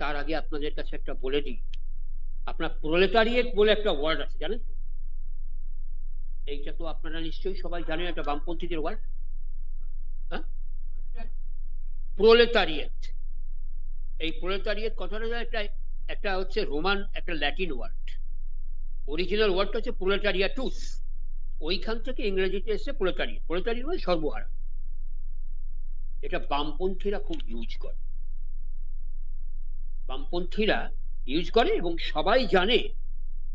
তার আগে আপনাদের কাছে একটা বলে দিই, আপনার প্রলেটারিয়েট বলে একটা ওয়ার্ড আছে, জানেন তো? এইটা তো আপনারা নিশ্চয়ই সবাই জানেন, একটা বামপন্থীদের ওয়ার্ড। হ্যাঁ, প্রলেটারিয়েট। এই প্রলেটারিয়েট কথাটা একটা একটা হচ্ছে রোমান, একটা ল্যাটিন ওয়ার্ড। অরিজিনাল ওয়ার্ডটা হচ্ছে প্রলেটারিয়াটুস, ওইখান থেকে ইংরেজিতে এসে প্রলেটারিয়েট। প্রলেটারিয়েট মানে সর্বহারা। এটা বামপন্থীরা খুব ইউজ করে, বামপন্থীরা ইউজ করে এবং সবাই জানে,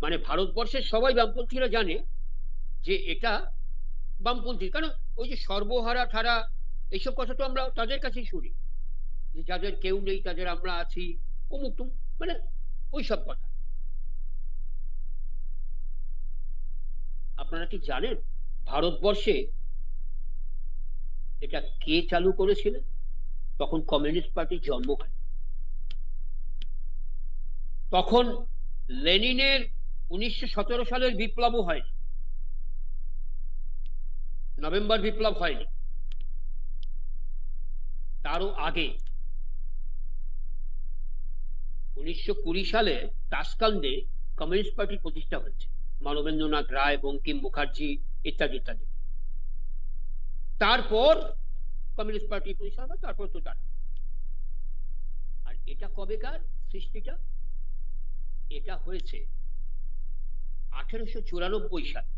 মানে ভারতবর্ষের সবাই বামপন্থীরা জানে যে এটা বামপন্থী। কারণ ওই যে সর্বহারা ঠারা এইসব কথা তো আমরা তাদের কাছেই শুনি, যে যাদের কেউ নেই তাদের আমরা আছি, অমুক তুম, মানে ওই সব কথা। আপনারা কি জানেন ভারতবর্ষে এটা কে চালু করেছিলেন? তখন কমিউনিস্ট পার্টির জন্ম হয়। তখন লেনিনের 1917 সালের বিপ্লবও হয়নি, নভেম্বর বিপ্লব হয়নি, তারও আগে 1920 সালে তাশকান্দে কমিউনিস্ট পার্টি প্রতিষ্ঠা হয়েছে, মানবেন্দ্রনাথ রায়, বঙ্কিম মুখার্জি ইত্যাদি ইত্যাদি। তারপর কমিউনিস্ট পার্টি প্রতিষ্ঠা হয়, তারপর তো তারা। আর এটা কবেকার সৃষ্টিটা? এটা হয়েছে 1894 সালে।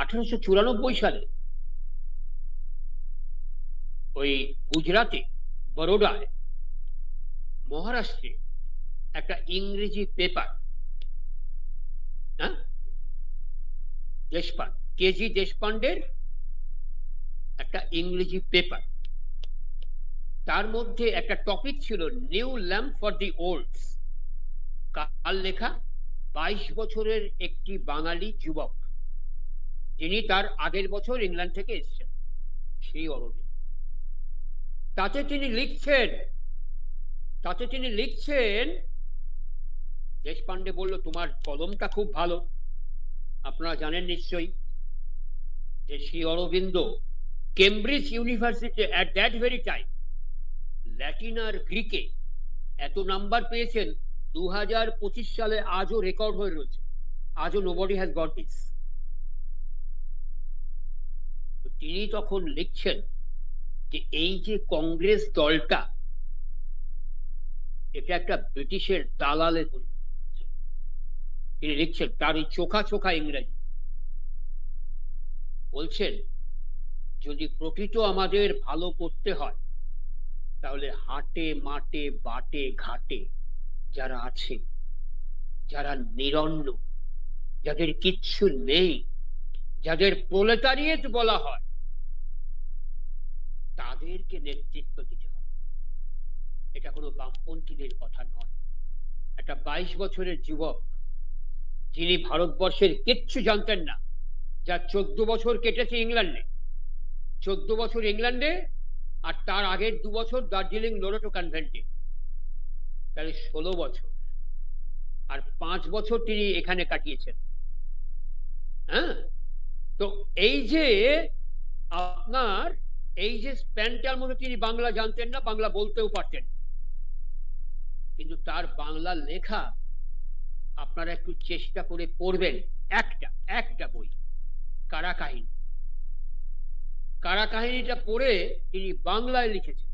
1894 সালে ওই গুজরাটে, বরোডায়, মহারাষ্ট্রে একটা ইংরেজি পেপার, হ্যাঁ, দেশপান্ডে, কেজি দেশপান্ডের একটা ইংরেজি পেপার, তার মধ্যে একটা টপিক ছিল new lamp for the old. কার লেখা? 22 বছরের একটি বাঙালি যুবক, যিনি তার আগের বছর ইংল্যান্ড থেকে এসেছেন, সেই অরবিন্দ। তাতে তিনি লিখছেন দেশপান্ডে বলল তোমার কলমটা খুব ভালো। আপনারা জানেন নিশ্চয়ই যে Shri Aurobindo Cambridge university at that very time Latin আর গ্রিকে এত নাম্বার পেয়েছেন 2025 সালে, আজও রেকর্ড হয়ে রয়েছে, আজও নোবডি হ্যাজ গট দিস। তিনি তখন লিখছেন যে এই যে কংগ্রেস দলটা, এটা একটা ব্রিটিশের দালালে পরিণত হচ্ছে। তিনি লিখছেন তার এই চোখা চোখা ইংরেজি, বলছেন যদি প্রকৃত আমাদের ভালো করতে হয় তাহলে হাটে মাঠে বাটে ঘাটে যারা আছে, যারা নিরন্ন, যাদের কিচ্ছু নেই, যাদের প্রলেটারিয়েট বলা হয়, তাদেরকে নেতৃত্ব দিতে হবে। এটা কোনো বামপন্থীদের কথা নয়। একটা 22 বছরের যুবক যিনি ভারতবর্ষের কিচ্ছু জানতেন না, যার 14 বছর কেটেছে ইংল্যান্ডে, 14 বছর ইংল্যান্ডে, আর তার আগের 2 বছর দার্জিলিং লোরেটো কনভেন্টে, তাহলে 16 বছর, আর 5 বছর তিনি এখানে কাটিয়েছেন। হ্যাঁ, তো এই যে আপনার এই যে স্প্যানটার মধ্যে তিনি বাংলা জানতেন না, বাংলা বলতেও পারতেন, কিন্তু তার বাংলা লেখা আপনারা একটু চেষ্টা করে পড়বেন। একটা বই কারা কাহিনী, কারা কাহিনীটা পড়ে তিনি বাংলায় লিখেছেন।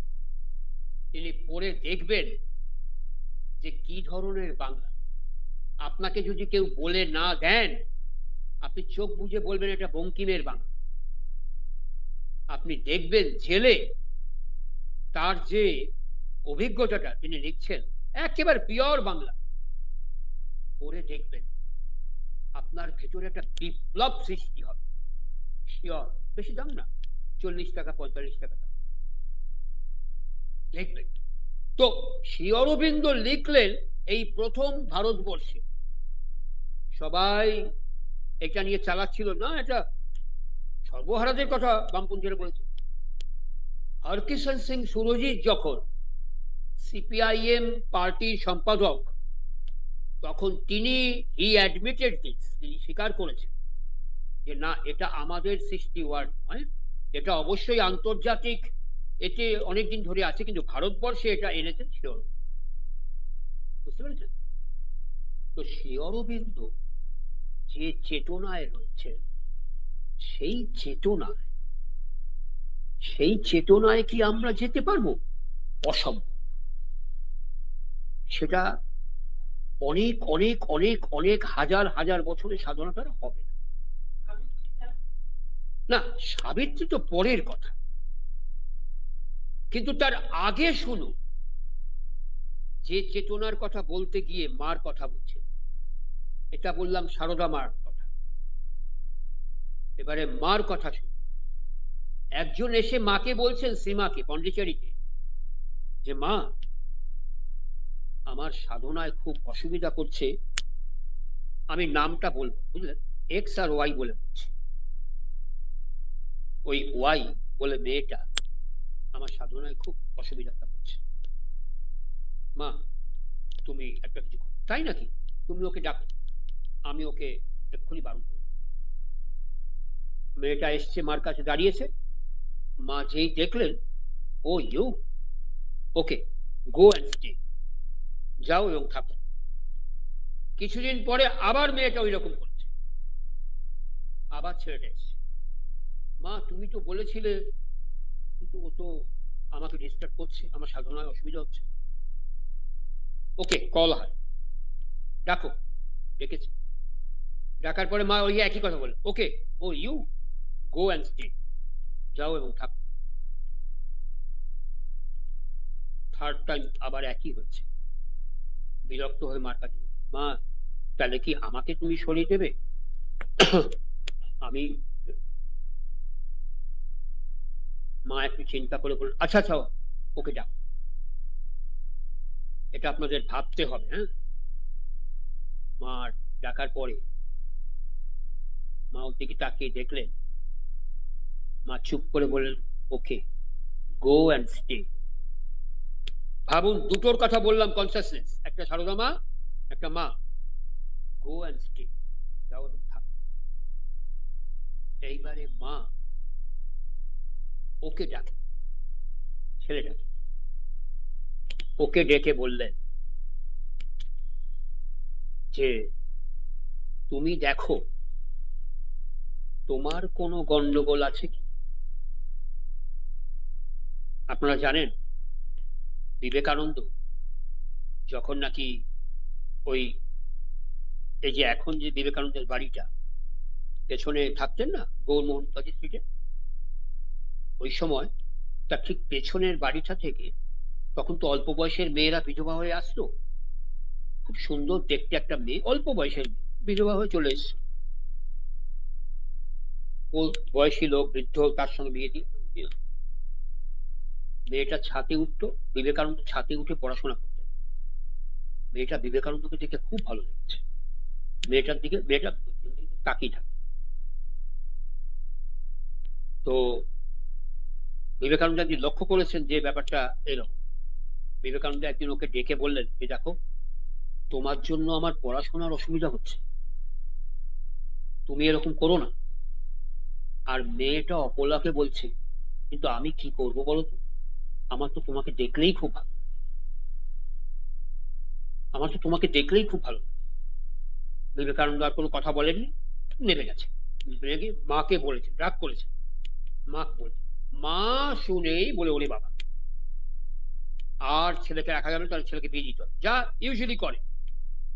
তিনি পড়ে দেখবেন যে কি ধরনের বাংলা। আপনাকে যদি কেউ বলে না দেন, আপনি চোখ বুজে বলবেন এটা বঙ্কিমের বাংলা। আপনি দেখবেন জেলে তার যে অভিজ্ঞতাটা তিনি লিখছেন একেবারে পিওর বাংলা, পড়ে দেখবেন আপনার ভেতরে একটা বিপ্লব সৃষ্টি হবে। শিওর, বেশি দাম না, 40 টাকা 45 টাকা দাম, দেখবেন। তো শ্রী অরবিন্দ লিখলেন এই প্রথম ভারতবর্ষে, সবাই এটা নিয়ে চালাচ্ছিল না, এটা সর্বহারাদের কথা বামপন্থীরা বলেছে। হরকিষণ সিং সুরজিৎ যখন সিপিআইএম পার্টির সম্পাদক, তখন তিনি অ্যাডমিটেড দিস, তিনি স্বীকার করেছেন যে না, এটা আমাদের সৃষ্টি ওয়ার্ড নয়, এটা অবশ্যই আন্তর্জাতিক, এতে অনেকদিন ধরে আছে, কিন্তু ভারতবর্ষে এটা এনেছেন শ্রী অরবিন্দ। বুঝতে পেরেছেন? তো শ্রী অরবিন্দ যে চেতনায় রয়েছেন, সেই চেতনায় কি আমরা যেতে পারবো? অসম্ভব। সেটা অনেক অনেক অনেক অনেক হাজার হাজার বছরের সাধনা দ্বারা হবে না। না, সাবিত্রী তো পরের কথা, কিন্তু তার আগে শুনুন যে চেতনার কথা বলতে গিয়ে মার কথা বলছে। এটা বললাম সারদা মার কথা, এবারে মার কথা শুনুন। একজন এসে মাকে বলছেন, সীমাকে, পন্ডিচেরিতে, যে মা, আমার সাধনায় খুব অসুবিধা করছে, আমি নামটা বলবো, বুঝলেন, এক্স আর ওয়াই বলে বলছি, ওই ওয়াই বলে মেয়েটা আমার সাধনায় খুব অসুবিধা করছে, মা তুমি একটা কিছু করো। তাই নাকি? তুমি ওকে ডাকো, আমি ওকে এক্ষুনি বারণ করব। মেয়েটা এসছে, মার কাছে দাঁড়িয়েছে। মা যেই দেখলেন, oh you, okay, go and stay, যাও এবং থাকো। কিছুদিন পরে আবার মেয়েটা ওই রকম করছে, আবার ছেলেটা এসছে। মা তুমি তো বলেছিলে, কিন্তু ও তো আমাকে ডিস্টার্ব করছে, আমার সাধনায় অসুবিধা হচ্ছে। ওকে, কল হয়, ডাকো। ডেকেছি, ডাকার পরে মা ওই একই কথা বলে, ওকে, ও ইউ, গো অ্যান্ড স্টে, যাও এবং থাকো। থার্ড টাইম আবার একই হচ্ছে। বিরক্ত হয়ে মার কাছে, মা তাহলে কি আমাকে তুমি সরিয়ে দেবে? আমি, মা একটু চিন্তা করে বলল, আচ্ছা আচ্ছা, ওকে যাও। এটা আপনাদের ভাবতে হবে। হ্যাঁ, মার ডাকার পরে মা ওর দিকে তাকিয়ে দেখলেন, মা চুপ করে বললেন, ওকে, গো অ্যান্ড স্টে। ভাবুন, দুটোর কথা বললাম, কনসাসনেস, একটা সারদা মা, একটা মা, গো অ্যান্ড স্টে, যাও এবং থাকো। এইবারে মা ওকে ডাকে, ছেলেটাকে ওকে ডেকে বললেন যে তুমি দেখো তোমার কোনো গন্ডগোল আছে কি। আপনারা জানেন বিবেকানন্দ যখন নাকি ওই এই যে এখন যে বিবেকানন্দের বাড়িটা পেছনে থাকতেন না গৌরমোহন স্ট্রিটে, ওই সময় তার ঠিক পেছনের বাড়িটা থেকে তখন তো অল্প বয়সের মেয়েরা বিধবা হয়ে আসতো, খুব সুন্দর দেখতে একটা মেয়ে, অল্প বয়সের মেয়ে বিধবা হয়ে চলে এসছে। ও বয়সী লোক বৃদ্ধ তার সঙ্গে বিয়ে দিয়ে মেয়েটা ছাতে উঠতো, বিবেকানন্দ ছাতে উঠে পড়াশোনা করতেন। মেয়েটা বিবেকানন্দকে দেখে খুব ভালো লেগেছে, মেয়েটা তাকিয়ে থাকে। তো বিবেকানন্দ একদিন লক্ষ্য করেছেন যে ব্যাপারটা এরকম। বিবেকানন্দ একদিন ওকে ডেকে বললেন যে দেখো তোমার জন্য আমার পড়াশোনার অসুবিধা হচ্ছে, তুমি এরকম করো না। আর মেয়েটা অপলাকে বলছে কিন্তু আমি কি করব বলো তো, আমার তো তোমাকে দেখলেই খুব ভালো, আমার তো তোমাকে দেখলেই খুব ভালো। বিবেকানন্দ আর কোনো কথা বলেননি, নেমে গেছে। মাকে বলেছেন, রাগ করেছেন, মা বলেছে। মা শুনেই বলে ওরে বাবা আর ছেলেকে রাখা যাবে, তার ছেলেকে বিয়ে দিতে হবে, যা ইউজুয়ালি করে।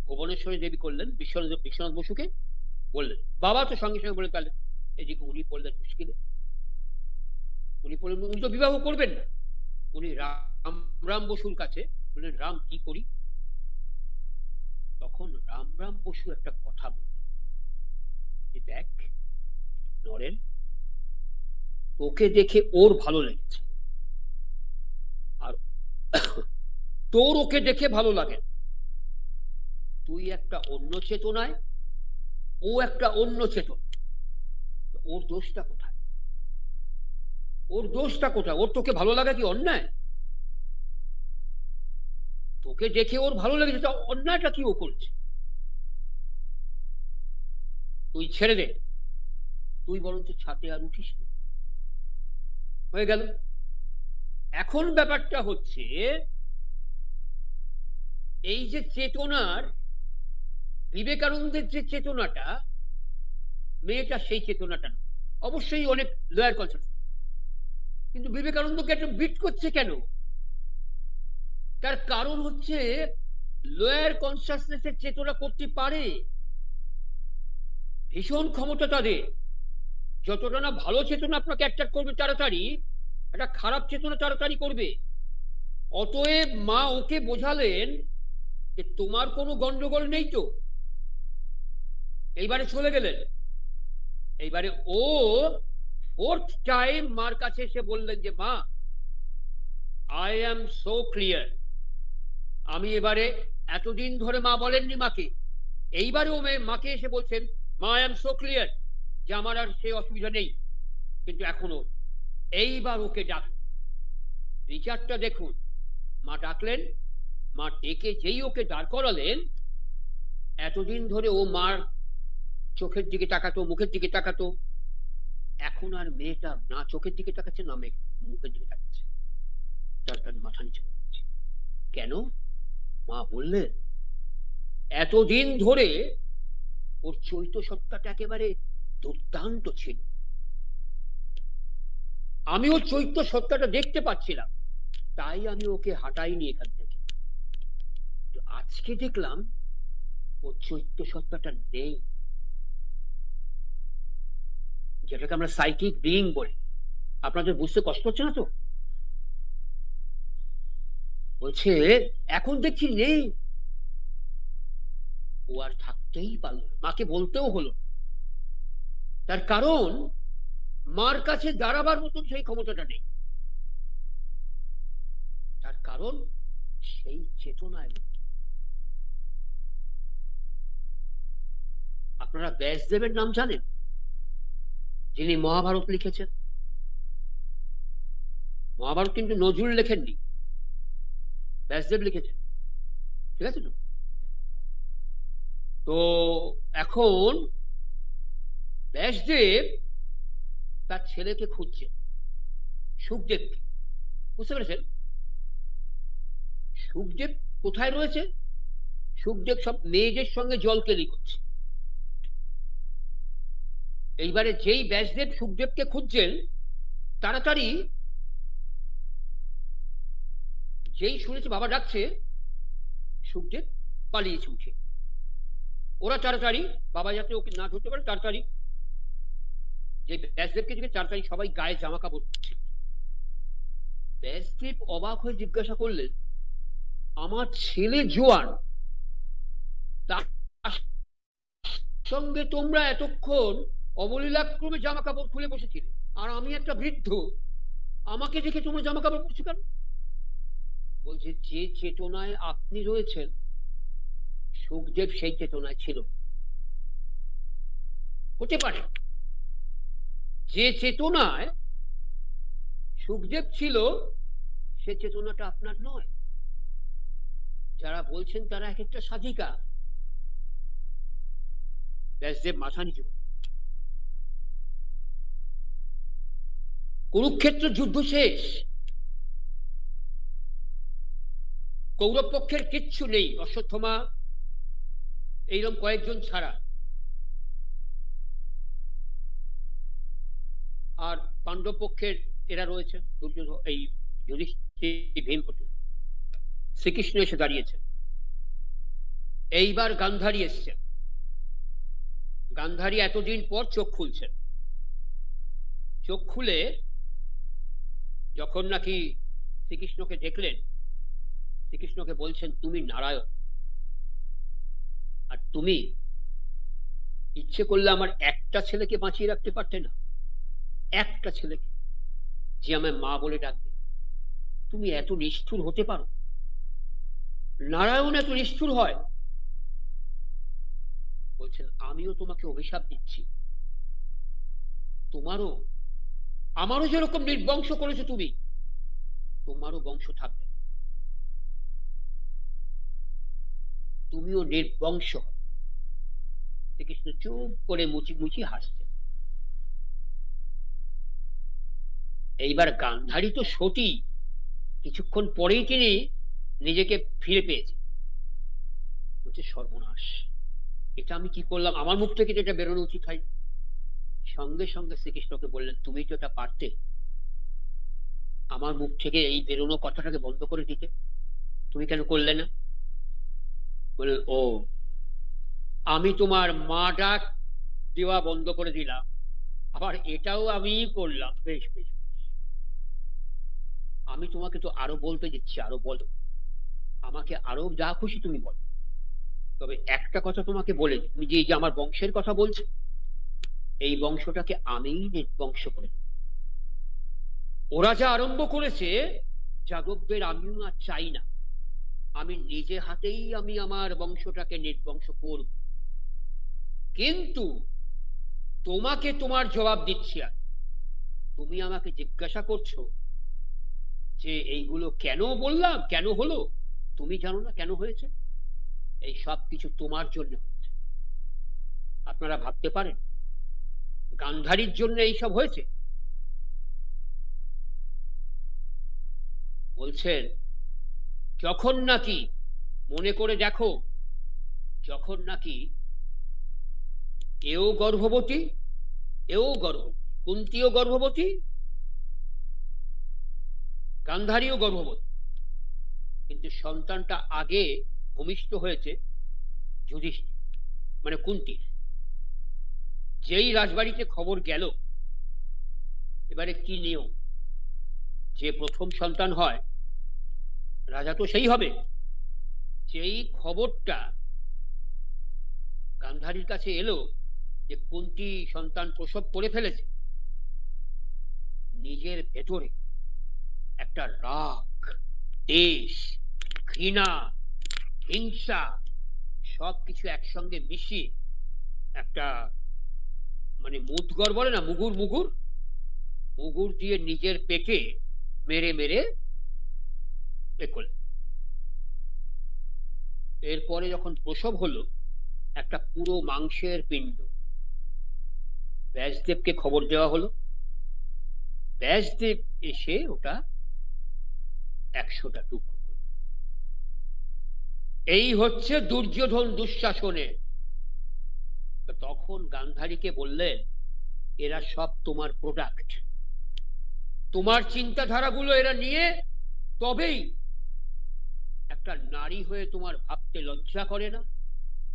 ভুবনেশ্বরী দেবী করলেন, বিশ্বনাথ বসুকে বললেন। বাবা তো সঙ্গে সঙ্গে বলে তাহলে এদিকে উনি পড়লেন মুশকিলে, উনি পড়লেন উনি তো বিবাহ করবেন না। উনি রাম বসুর কাছে বললেন রাম কি করি। তখন রাম বসু একটা কথা বললেন যে দেখ নরেন, তোকে দেখে ওর ভালো লেগেছে আর তোর ওকে দেখে ভালো লাগে, তুই একটা অন্য চেতনায়, ও একটা অন্য চেতনা, ওর দোষটা কোথায়? ওর দোষটা কোথায়? ওর তোকে ভালো লাগা কি অন্যায়? তোকে দেখে ওর ভালো লেগেছে, তা অন্যায়টা কি ও করছে? তুই ছেড়ে দে, তুই বরঞ্চ ছাতে আর উঠিস না। হয়ে গেল। এখন ব্যাপারটা হচ্ছে এই যে চেতনার, বিবেকানন্দের যে চেতনাটা, মেয়েটা সেই চেতনাটা নয়। অবশ্যই অনেক লয়ার কনসেপ্ট, কিন্তু বিবেকানন্দকে একটা বিট করছে কেন? তার কারণ হচ্ছে লোয়ার কনসাসনেসের চেতনা করতে পারে, ভীষণ ক্ষমতা তাদের। যতটা না ভালো চেতনা আপনাকে অ্যাট্রাক্ট করবে তাড়াতাড়ি, একটা খারাপ চেতনা তাড়াতাড়ি করবে। অতএব মা ওকে বোঝালেন যে তোমার কোনো গন্ডগোল নেই তো। এইবারে চলে গেলেন, এইবারে ও ফোর্থ টাইম মার কাছে এসে বললেন যে মা আই অ্যাম সো ক্লিয়ার। আমি এবারে, এতদিন ধরে মা বলেননি মাকে, এইবারে ও মাকে এসে বলছেন মা আই অ্যাম সো ক্লিয়ার যে আমার আর সেই অসুবিধা নেই। কিন্তু এখনো এইবার ওকে ডাক, রিচার্ডটা দেখুন। মা ডাকলেন, মা ডেকে যেই ওকে দাঁড় করালেন, এতদিন ধরে ও মার চোখের দিকে তাকাতো, মুখের দিকে তাকাতো, এখন আর মেয়েটা না চোখের দিকে তাকাচ্ছে না মুখের দিকে তাকাচ্ছে, তার মাথা নিচে করছে। কেন? মা বললেন এতদিন ধরে ওর চৈত্য সত্তাটা একেবারে দুর্দান্ত ছিল, আমি ওর চৈত্য সত্তাটা দেখতে পাচ্ছিলাম, তাই আমি ওকে হাঁটাইনি এখান থেকে। আজকে দেখলাম ওর চৈত্য সত্তাটা নেই, যেটাকে আমরা সাইকিক বিইং বলি। আপনাদের বুঝতে কষ্ট হচ্ছে না তো? বলছে এখন দেখছি নেই। ও আর থাকতেই পারলো না, মাকে বলতেও হলো। তার কারণ মার কাছে দাঁড়াবার মতন সেই ক্ষমতাটা নেই। তার কারণ সেই চেতনায়। আপনারা ব্যাসদেবের নাম জানেন, যিনি মহাভারত লিখেছেন? মহাভারত কিন্তু নজরুল লেখেননি, ব্যাসদেব লিখেছেন, ঠিক আছে তো? তো এখন ব্যাসদেব তার ছেলেকে খুঁজছে, সুখদেবকে। বুঝতে পেরেছেন? সুখদেব কোথায় রয়েছে? সুখদেব সব মেয়েদের সঙ্গে জল কেলি করছে। এইবারে যেই ব্যাসদেব সুখদেবকে খুঁজছেন, তাড়াতাড়ি যেই শুনেছে বাবা ডাকছে, সুখদেব পালিয়েছে উঠে। ওরা তাড়াতাড়ি, বাবা যাতে ওকে না ধরতে পারে, তাড়াতাড়ি যে ব্যাসদেবকে দিকে তাড়াতাড়ি সবাই গায়ে জামা কাপড় পরছে। ব্যাসদেব অবাক হয়ে জিজ্ঞাসা করলেন, আমার ছেলে জোয়ান, তার সঙ্গে তোমরা এতক্ষণ অবলীলাক্রমে জামা কাপড় খুলে বসেছিলে, আর আমি একটা বৃদ্ধ, আমাকে দেখে তোমরা জামা কাপড় পরছো কেন? বলছে, যে চেতনায় আপনি রয়েছেন, সুখদেব সেই চেতনায় ছিল। হতে পারে যে চেতনায় সুখদেব ছিল, সে চেতনাটা আপনার নয়। যারা বলছেন তারা এক একটা সাধিকা। ব্যাসদেব মাথা নিচু। কুরুক্ষেত্র যুদ্ধ শেষ, কৌরব পক্ষের কিচ্ছু নেই, অশ্বত্থমা এইরকম কয়েকজন ছাড়া। আর পাণ্ডব পক্ষের এরা রয়েছে, দুর্যোধন, এই যুধিষ্ঠির, ভীম, শ্রীকৃষ্ণ এসে দাঁড়িয়েছেন। এইবার গান্ধারী এসছেন। গান্ধারী এতদিন পর চোখ খুলছেন। চোখ খুলে যখন নাকি শ্রীকৃষ্ণকে দেখলেন, শ্রীকৃষ্ণকে বলছেন, তুমি নারায়ণ, আর তুমি ইচ্ছে করলে আমার একটা ছেলেকে বাঁচিয়ে রাখতে পারতে না? একটা ছেলেকে, যে আমায় মা বলে ডাকবে। তুমি এত নিষ্ঠুর হতে পারো? নারায়ণ এত নিষ্ঠুর হয়? বলছেন, আমিও তোমাকে অভিশাপ দিচ্ছি, তোমারও, আমারও যেরকম নির্বংশ করেছো তুমি, তোমারও বংশ থাকবে, তুমিও নির্বংশ হবে। শ্রীকৃষ্ণ চুপ করে মুচি মুচি হাসছেন। এইবার গান্ধারী তো সতী, কিছুক্ষণ পরেই তিনি নিজেকে ফিরে পেয়েছে। বলছে, সর্বনাশ, এটা আমি কি করলাম? আমার মুখ থেকে এটা বেরোনো উচিত হয়। সঙ্গে সঙ্গে শ্রীকৃষ্ণকে বললেন, তুমি তো এটা পারতে আমার মুখ থেকে এই বেরোনো কথাটাকে বন্ধ করে দিতে, তুমি কেন করলে না? বলে, ও, আমি তোমার মা ডাক দেওয়া বন্ধ করে দিলাম, আবার এটাও আমি করলাম। বেশ বেশ, আমি তোমাকে তো আরো বলতে দিচ্ছি, আরো বলো, আমাকে আরো যা খুশি তুমি বলো। তবে একটা কথা তোমাকে বলে দিই, তুমি যে আমার বংশের কথা বলছো, এই বংশটাকে আমিই নির্বংশ করে দেব। ওরা যা আরম্ভ করেছে যাদবদের, আমিও আর চাই না। আমি নিজে হাতেই আমি আমার বংশটাকে নির্বংশ করব। কিন্তু তোমাকে তোমার জবাব দিচ্ছি। আর তুমি আমাকে জিজ্ঞাসা করছো যে এইগুলো কেন বললাম, কেন হলো? তুমি জানো না কেন হয়েছে? এই সব কিছু তোমার জন্য হয়েছে। আপনারা ভাবতে পারেন গান্ধারীর জন্য এইসব হয়েছে? বলছেন, যখন নাকি, মনে করে দেখো, যখন নাকি এও গর্ভবতী, এও গর্ভবতী, কুন্তিও গর্ভবতী, গান্ধারীও গর্ভবতী, কিন্তু সন্তানটা আগে ভূমিষ্ঠ হয়েছে যুধিষ্ঠির, মানে কুন্তির। যেই রাজবাড়িতে খবর গেল, এবারে কি নিয়ম, যে প্রথম সন্তান হয় রাজা তো সেই হবে। যেই খবরটা গান্ধারীর কাছে এলো যে কুন্তী সন্তান প্রসব করে ফেলেছে, নিজের ভেতরে একটা রাগ, দেশ, ঘৃণা, হিংসা সবকিছু একসঙ্গে মিশিয়ে একটা, মানে মুদগর বলে না, মুগুর মুগুর, মুগুর দিয়ে নিজের পেটে মেরে মেরে এ করলেন। এরপরে যখন প্রসব হলো, একটা পুরো মাংসের পিণ্ড। ব্যাসদেবকে খবর দেওয়া হলো, ব্যাসদেব এসে ওটা 100টা টুকরো করল। এই হচ্ছে দুর্যোধন দুঃশাসনের। তখন গান্ধারীকে বললেন, এরা সব তোমার প্রোডাক্ট, তোমার চিন্তাধারাগুলো এরা নিয়ে তবেই। একটা নারী হয়ে তোমার ভাবতে লজ্জা করে না?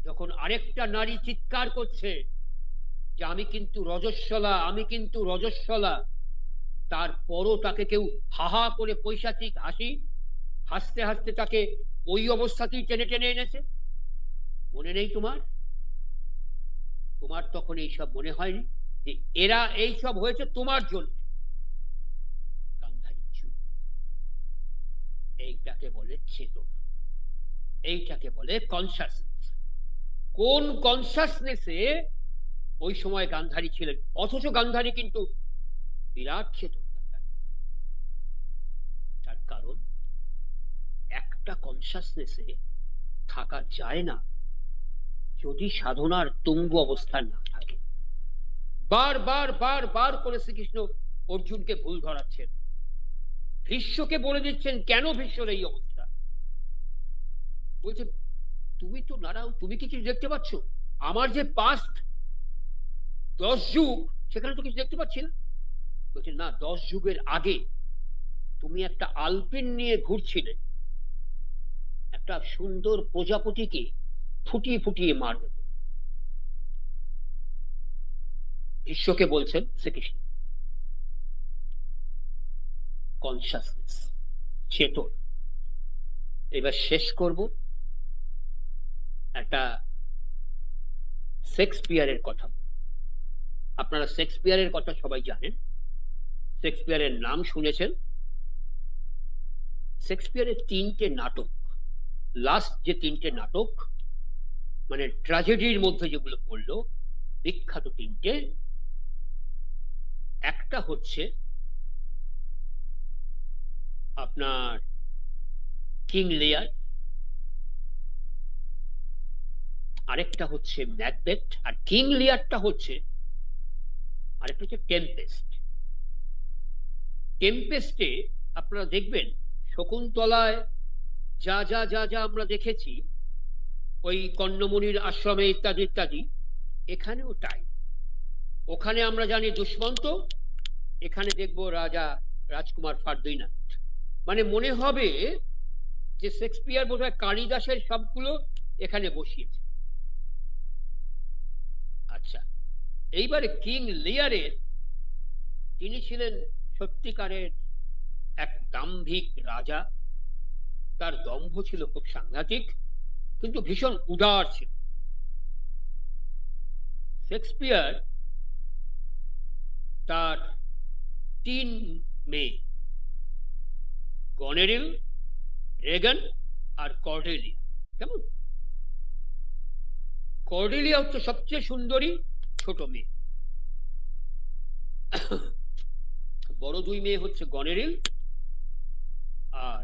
যখন আরেকটা নারী চিৎকার করছে যে আমি কিন্তু রজস্বলা, আমি কিন্তু রজস্বলা, তারপরও তাকে কেউ হাহা করে পৈশাচিক হাসতে হাসতে তাকে ওই অবস্থাতেই টেনে টেনে এনেছে। মনে নেই তোমার? তোমার তখন এইসব মনে হয়নি যে এরা এইসব হয়েছে তোমার জন্য? গান্ধারী চুপ। এইটাকে বলে চেতনা, এইটাকে বলে কনসাসনেস। কোন কনসাসনেসে ওই সময় গান্ধারী ছিলেন? অথচ গান্ধারী কিন্তু বিরাট চেতন। তার কারণ একটা কনসাসনেসে থাকা যায় না যদি সাধনার তুঙ্গ অবস্থান না থাকে। বার বার বার বার করে শ্রীকৃষ্ণ অর্জুনকে ভুল ধরাচ্ছেন, ভীষ্মকে বলে দিচ্ছেন কেন ভীষ্মর এই অবস্থা। বলছে তুমি তো নারাও, তুমি কি কিছু দেখতে পাচ্ছ? আমার যে পাস্ট 10 যুগ, সেখানে তো কিছু দেখতে পাচ্ছি না। বলছে না, 10 যুগের আগে তুমি একটা আলপিন নিয়ে ঘুরছিলে, একটা সুন্দর প্রজাপতিকে ফুটিয়ে ফুটিয়ে মারবে। ভীষ্মকে বলছেন শ্রীকৃষ্ণ। কনসাসনেস, চেতন। এবার শেষ করব একটা শেক্সপিয়ারের কথা। আপনারা শেক্সপিয়ারের কথা সবাই জানেন, শেক্সপিয়ারের নাম শুনেছেন। শেক্সপিয়ারের 3টে নাটক, লাস্ট যে 3টে নাটক, মানে ট্র্যাজেডির মধ্যে যেগুলো পড়লো, বিখ্যাত 3টে। একটা হচ্ছে আপনার কিং লিয়ার, আরেকটা হচ্ছে ম্যাকবেথ, আর কিং লিয়ারটা হচ্ছে আরেকটা হচ্ছে টেম্পেস্ট। টেম্পেস্টে আপনারা দেখবেন শকুন্তলায় যা যা যা যা আমরা দেখেছি ওই কর্ণমুনির আশ্রমে ইত্যাদি ইত্যাদি, এখানেও তাই। ওখানে আমরা জানি দুষ্মন্ত, এখানে দেখবো রাজা রাজকুমার ফার্দিনান্দ। মানে মনে হবে যে শেক্সপিয়ার বোধহয় কালিদাসের সবগুলো এখানে বসিয়েছে। আচ্ছা, এইবারে কিং লিয়ারের, তিনি ছিলেন সত্যিকারের এক দাম্ভিক রাজা। তার দম্ভ ছিল খুব সাংঘাতিক, কিন্তু ভীষণ উদার ছিল। শেক্সপিয়ার তার 3 মেয়ে, গনেরিল, রেগান আর কর্ডেলিয়া। কেমন? কর্ডেলিয়া হচ্ছে সবচেয়ে সুন্দরী ছোট মেয়ে। বড় 2 মেয়ে হচ্ছে গনেরিল আর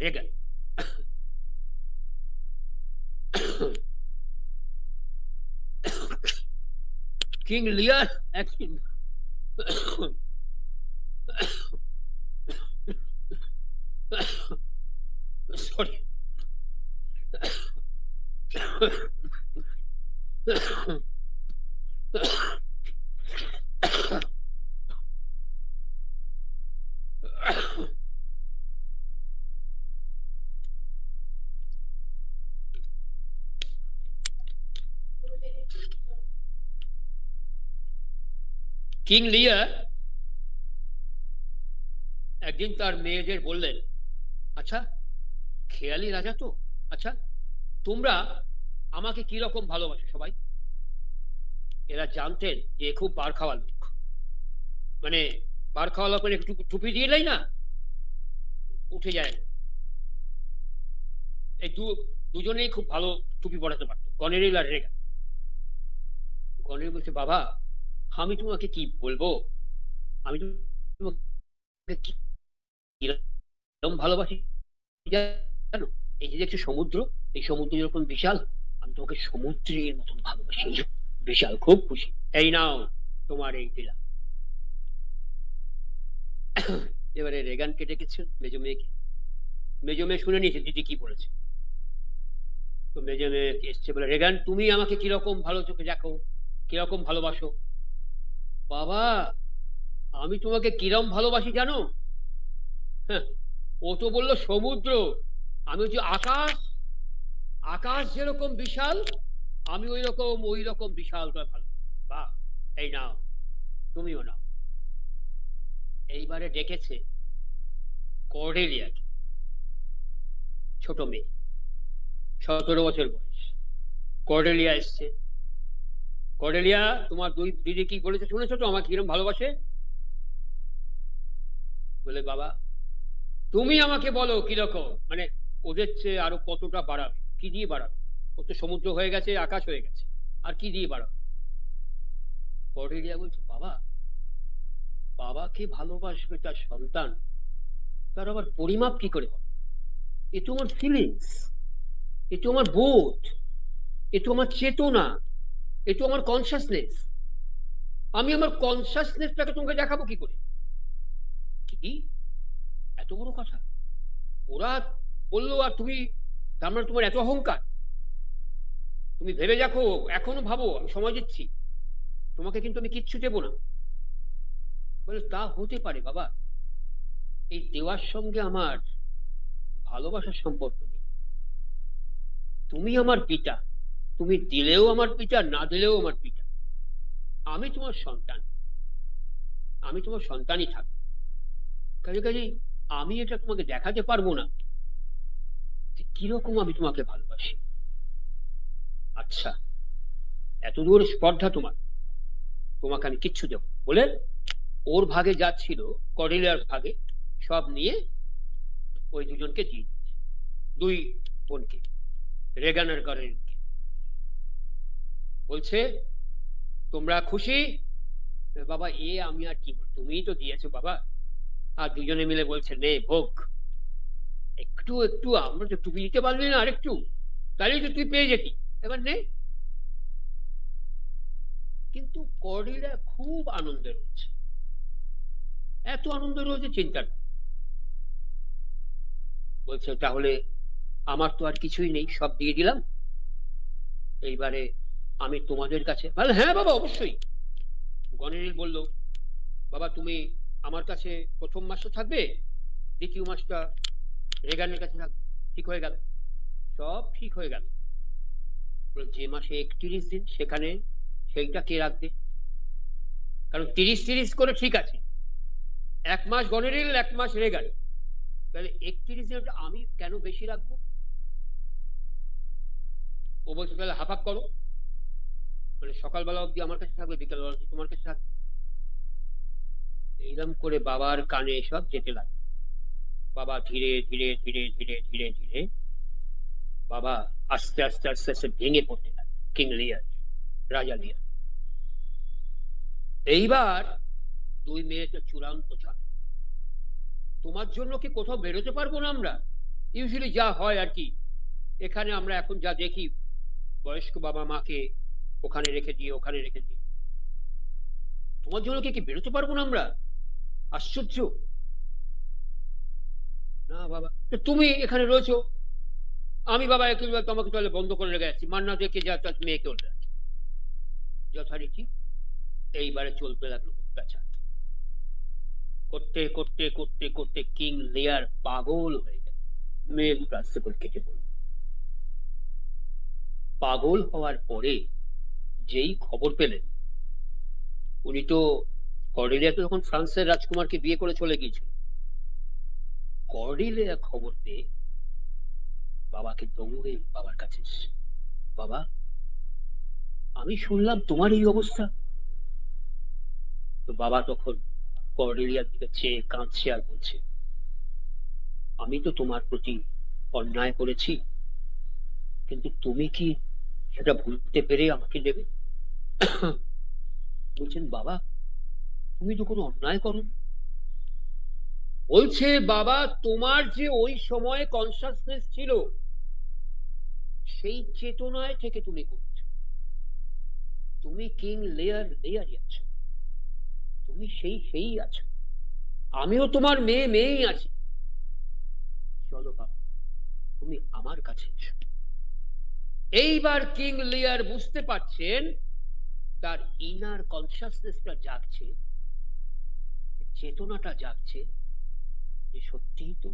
রেগান। কিং লিয়ার একদিন সরি কিং লিয়ার একদিন তার মেয়েদের বললেন, আচ্ছা খেয়ালি রাজা তো, আচ্ছা তোমরা আমাকে কি রকম ভালোবাসো সবাই? এরা জানতেন যে খুব বার খাওয়া লোক, মানে বার খাওয়া লোক, একটু টুপি দিয়ে দেয় না, উঠে যায়। এই দুজনেই খুব ভালো টুপি পড়াতে পারতো, গনেরিল আর রেগান। গনেরিল বলছে, বাবা আমি তোমাকে কি বলবো, আমি তোমাকে কিরকম ভালোবাসি জানো? এই যে দেখছো সমুদ্র, এই সমুদ্র যখন বিশাল, আমি তোমাকে সমুদ্রের মতন ভালোবাসি। বিশাল খুব খুশি, এই নাও তোমার এই টিলা। এবারে রেগানকে ডেকেছেন, মেজো মেয়েকে। মেজো মেয়ে শুনে নিয়েছে দিদি কি বলেছে। তো মেজো মেয়ে এসছে, বলে রেগান তুমি আমাকে কিরকম ভালো চোখে দেখো, কিরকম ভালোবাসো? বাবা আমি তোমাকে কিরম ভালোবাসি জানো? হ্যাঁ, ও তো বললো সমুদ্র, আমি হচ্ছে আকাশ। আকাশ যেরকম বিশাল, আমি ওই রকম বিশাল করে ভালো। বাহ, এই নাও তুমিও নাও। এইবারে ডেকেছে কর্ডেলিয়াকে, ছোট মেয়ে, 17 বছর বয়স। কর্ডেলিয়া এসছে। কর্ডেলিয়া, তোমার দুই দিদি কি বলেছে শুনেছো তো, আমাকে কিরম ভালোবাসে? বলে বাবা তুমি আমাকে বলো কিরকম, মানে ওদের চেয়ে আরো কতটা বাড়াবে, কি দিয়ে বাড়াবে? ও তো সমুদ্র হয়ে গেছে, আকাশ হয়ে গেছে, আর কি দিয়ে বাড়াবে? কর্ডেলিয়া বলছে বাবা, বাবাকে ভালোবাসবে তার সন্তান, তার আবার পরিমাপ কি করে হবে? এ তো আমার ফিলিংস, এ তো আমার বোধ, এ তো আমার চেতনা, এ তো আমার কনসাসনেস। আমি আমার কনসাসনেসটাকে তোমাকে দেখাবো কি করে? কি এত বড় কথা ওরা বললো, আর তুমি, তার মানে তোমার এত অহংকার? তুমি ভেবে দেখো, এখনো ভাবো আমি সময় দিচ্ছি, তোমাকে কিন্তু আমি কিচ্ছু দেবো না। বলে তা হতে পারে বাবা, এই দেওয়ার সঙ্গে আমার ভালোবাসার সম্পর্ক নেই। তুমি আমার পিতা, তুমি দিলেও আমার পিতা, না দিলেও আমার পিতা। আমি তোমার সন্তান, আমি তোমার সন্তানই থাকবো। কাজে কাজেই আমি এটা তোমাকে দেখাতে পারবো না যে কিরকম আমি তোমাকে ভালোবাসি। আচ্ছা, এত দূর স্পর্ধা তোমার, তোমাকে আমি কিচ্ছু দেবো বলে ওর ভাগে যা ছিল, কর্ডেলিয়ার ভাগে সব নিয়ে ওই দুজনকে দিয়ে দিয়েছে, দুই বোনকে, রেগান আর কর্ডেলিয়াকে। বলছে তোমরা খুশি? বাবা এ আমি আর কি বল, তুমিই তো দিয়েছো বাবা। আর দুজনে মিলে বলছে নে ভোগ। একটু একটু আমরা তো টুপি দিতে পারবি না, আর একটু, তাহলেই তো তুই পেয়ে যেতি, এবার নে। কিন্তু কর্ডেলিয়া খুব আনন্দে রয়েছে, এত আনন্দ রয়েছে চিন্তার। বলছে তাহলে আমার তো আর কিছুই নেই, সব দিয়ে দিলাম, এইবারে আমি তোমাদের কাছে। বলে হ্যাঁ বাবা অবশ্যই। গনেরিল বলল বাবা তুমি আমার কাছে প্রথম মাসটা থাকবে, দ্বিতীয় মাসটা রেগানের কাছে থাকবে। ঠিক হয়ে গেল, সব ঠিক হয়ে গেল। যে মাসে 31 দিন, সেখানে সেইটা কে রাখবে? কারণ 30-30 করে ঠিক আছে, 1 মাস গনেরিল, 1 মাস রেগান, তাহলে 31 দিনটা আমি কেন বেশি রাখবো? ও বলছে তাহলে হাফ হাফ করো, মানে সকালবেলা অব্দি আমার কাছে থাকবে, বিকালবেলা অব্দি তোমার কাছে থাকবে। এইরকম করে বাবার কানে সব যেতে লাগে। বাবা ধীরে ধীরে ধীরে ধীরে ধীরে ধীরে বাবা আস্তে আস্তে আস্তে আস্তে ভেঙে পড়তে লাগে। কিং লিয়ার, রাজা লিয়ার। এইবার দুই মেয়েটা চূড়ান্ত ছাড়ে। তোমার জন্য কি কোথাও বেরোতে পারবো না আমরা? ইউজুয়ালি যা হয় আর কি, এখানে আমরা এখন যা দেখি, বয়স্ক বাবা মাকে ওখানে রেখে দিয়ে ওখানে রেখে দিয়ে, তোমার জন্য কি বেরোতে পারবো না আমরা? আশ্চর্য না বাবা, তুমি এখানে রয়েছো, আমি বাবা তোমাকে তাহলে বন্ধ করে রেখে যাচ্ছি, মান্না দেখে যা তার মেয়েকে ওর রাখি। যথারীতি এইবারে চলতে লাগলো অত্যাচার, করতে করতে করতে করতে কিং লিয়ার পাগল হয়ে গেল। মেয়ে দুটো আস্তে করে কেটে পড়ল। পাগল হওয়ার পরে যেই খবর পেলেন, উনি তো, কর্ডেলিয়া তো তখন ফ্রান্সের রাজকুমারকে বিয়ে করে চলে গিয়েছিল। কর্ডেলিয়া খবর পেয়ে বাবাকে দৌড়ে বাবার কাছে, বাবা আমি শুনলাম তোমার এই অবস্থা। তো বাবা তখন কর্ডেলিয়ার দিকে চেয়ে কাঁদছে আর বলছে, আমি তো তোমার প্রতি অন্যায় করেছি, কিন্তু তুমি কি সেটা ভুলতে পেরে আমাকে দেবে? বলছেন বাবা তুমি তো কোনো অন্যায় করো। বলছে বাবা তোমার যে ওই সময় কনসাসনেস ছিল, সেই চেতনায় থেকে তুমি করছো। তুমি কিং লেয়ারই আছো, তুমি সেই আছো। আমিও তোমার মেয়েই আছি। চলো বাবা, তুমি আমার কাছে এসো। এইবার কিং লিয়ার বুঝতে পারছেন তার ইনার কনসাসনেসটা জাগছে, চেতনাটা জাগছে, যে সত্যিই তো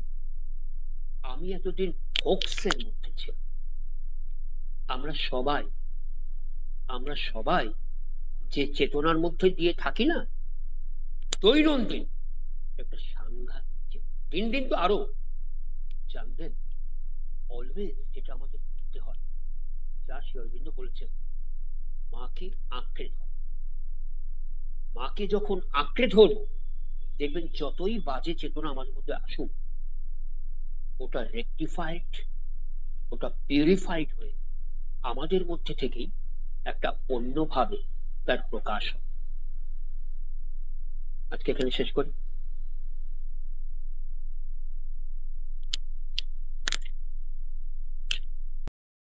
আমি এতদিন হোক্সের মধ্যে ছিলাম। আমরা সবাই যে চেতনার মধ্যে দিয়ে থাকি না দৈনন্দিন, একটা সাংঘাতিক চেতনা। দিন দিন তো আরো জানবেন, অলওয়েজ যেটা আমাদের করতে হয়, যা শ্রী অরবিন্দ বলেছেন, মাকে আঁকড়ে ধর। মাকে যখন আঁকড়ে ধরব, দেখবেন যতই বাজে চেতনা আমাদের মধ্যে আসুক, ওটা রেকটিফাইড, ওটা পিউরিফাইড হয়ে আমাদের মধ্যে থেকেই একটা অন্যভাবে তার প্রকাশ হয়। আজকে এখানে শেষ করি।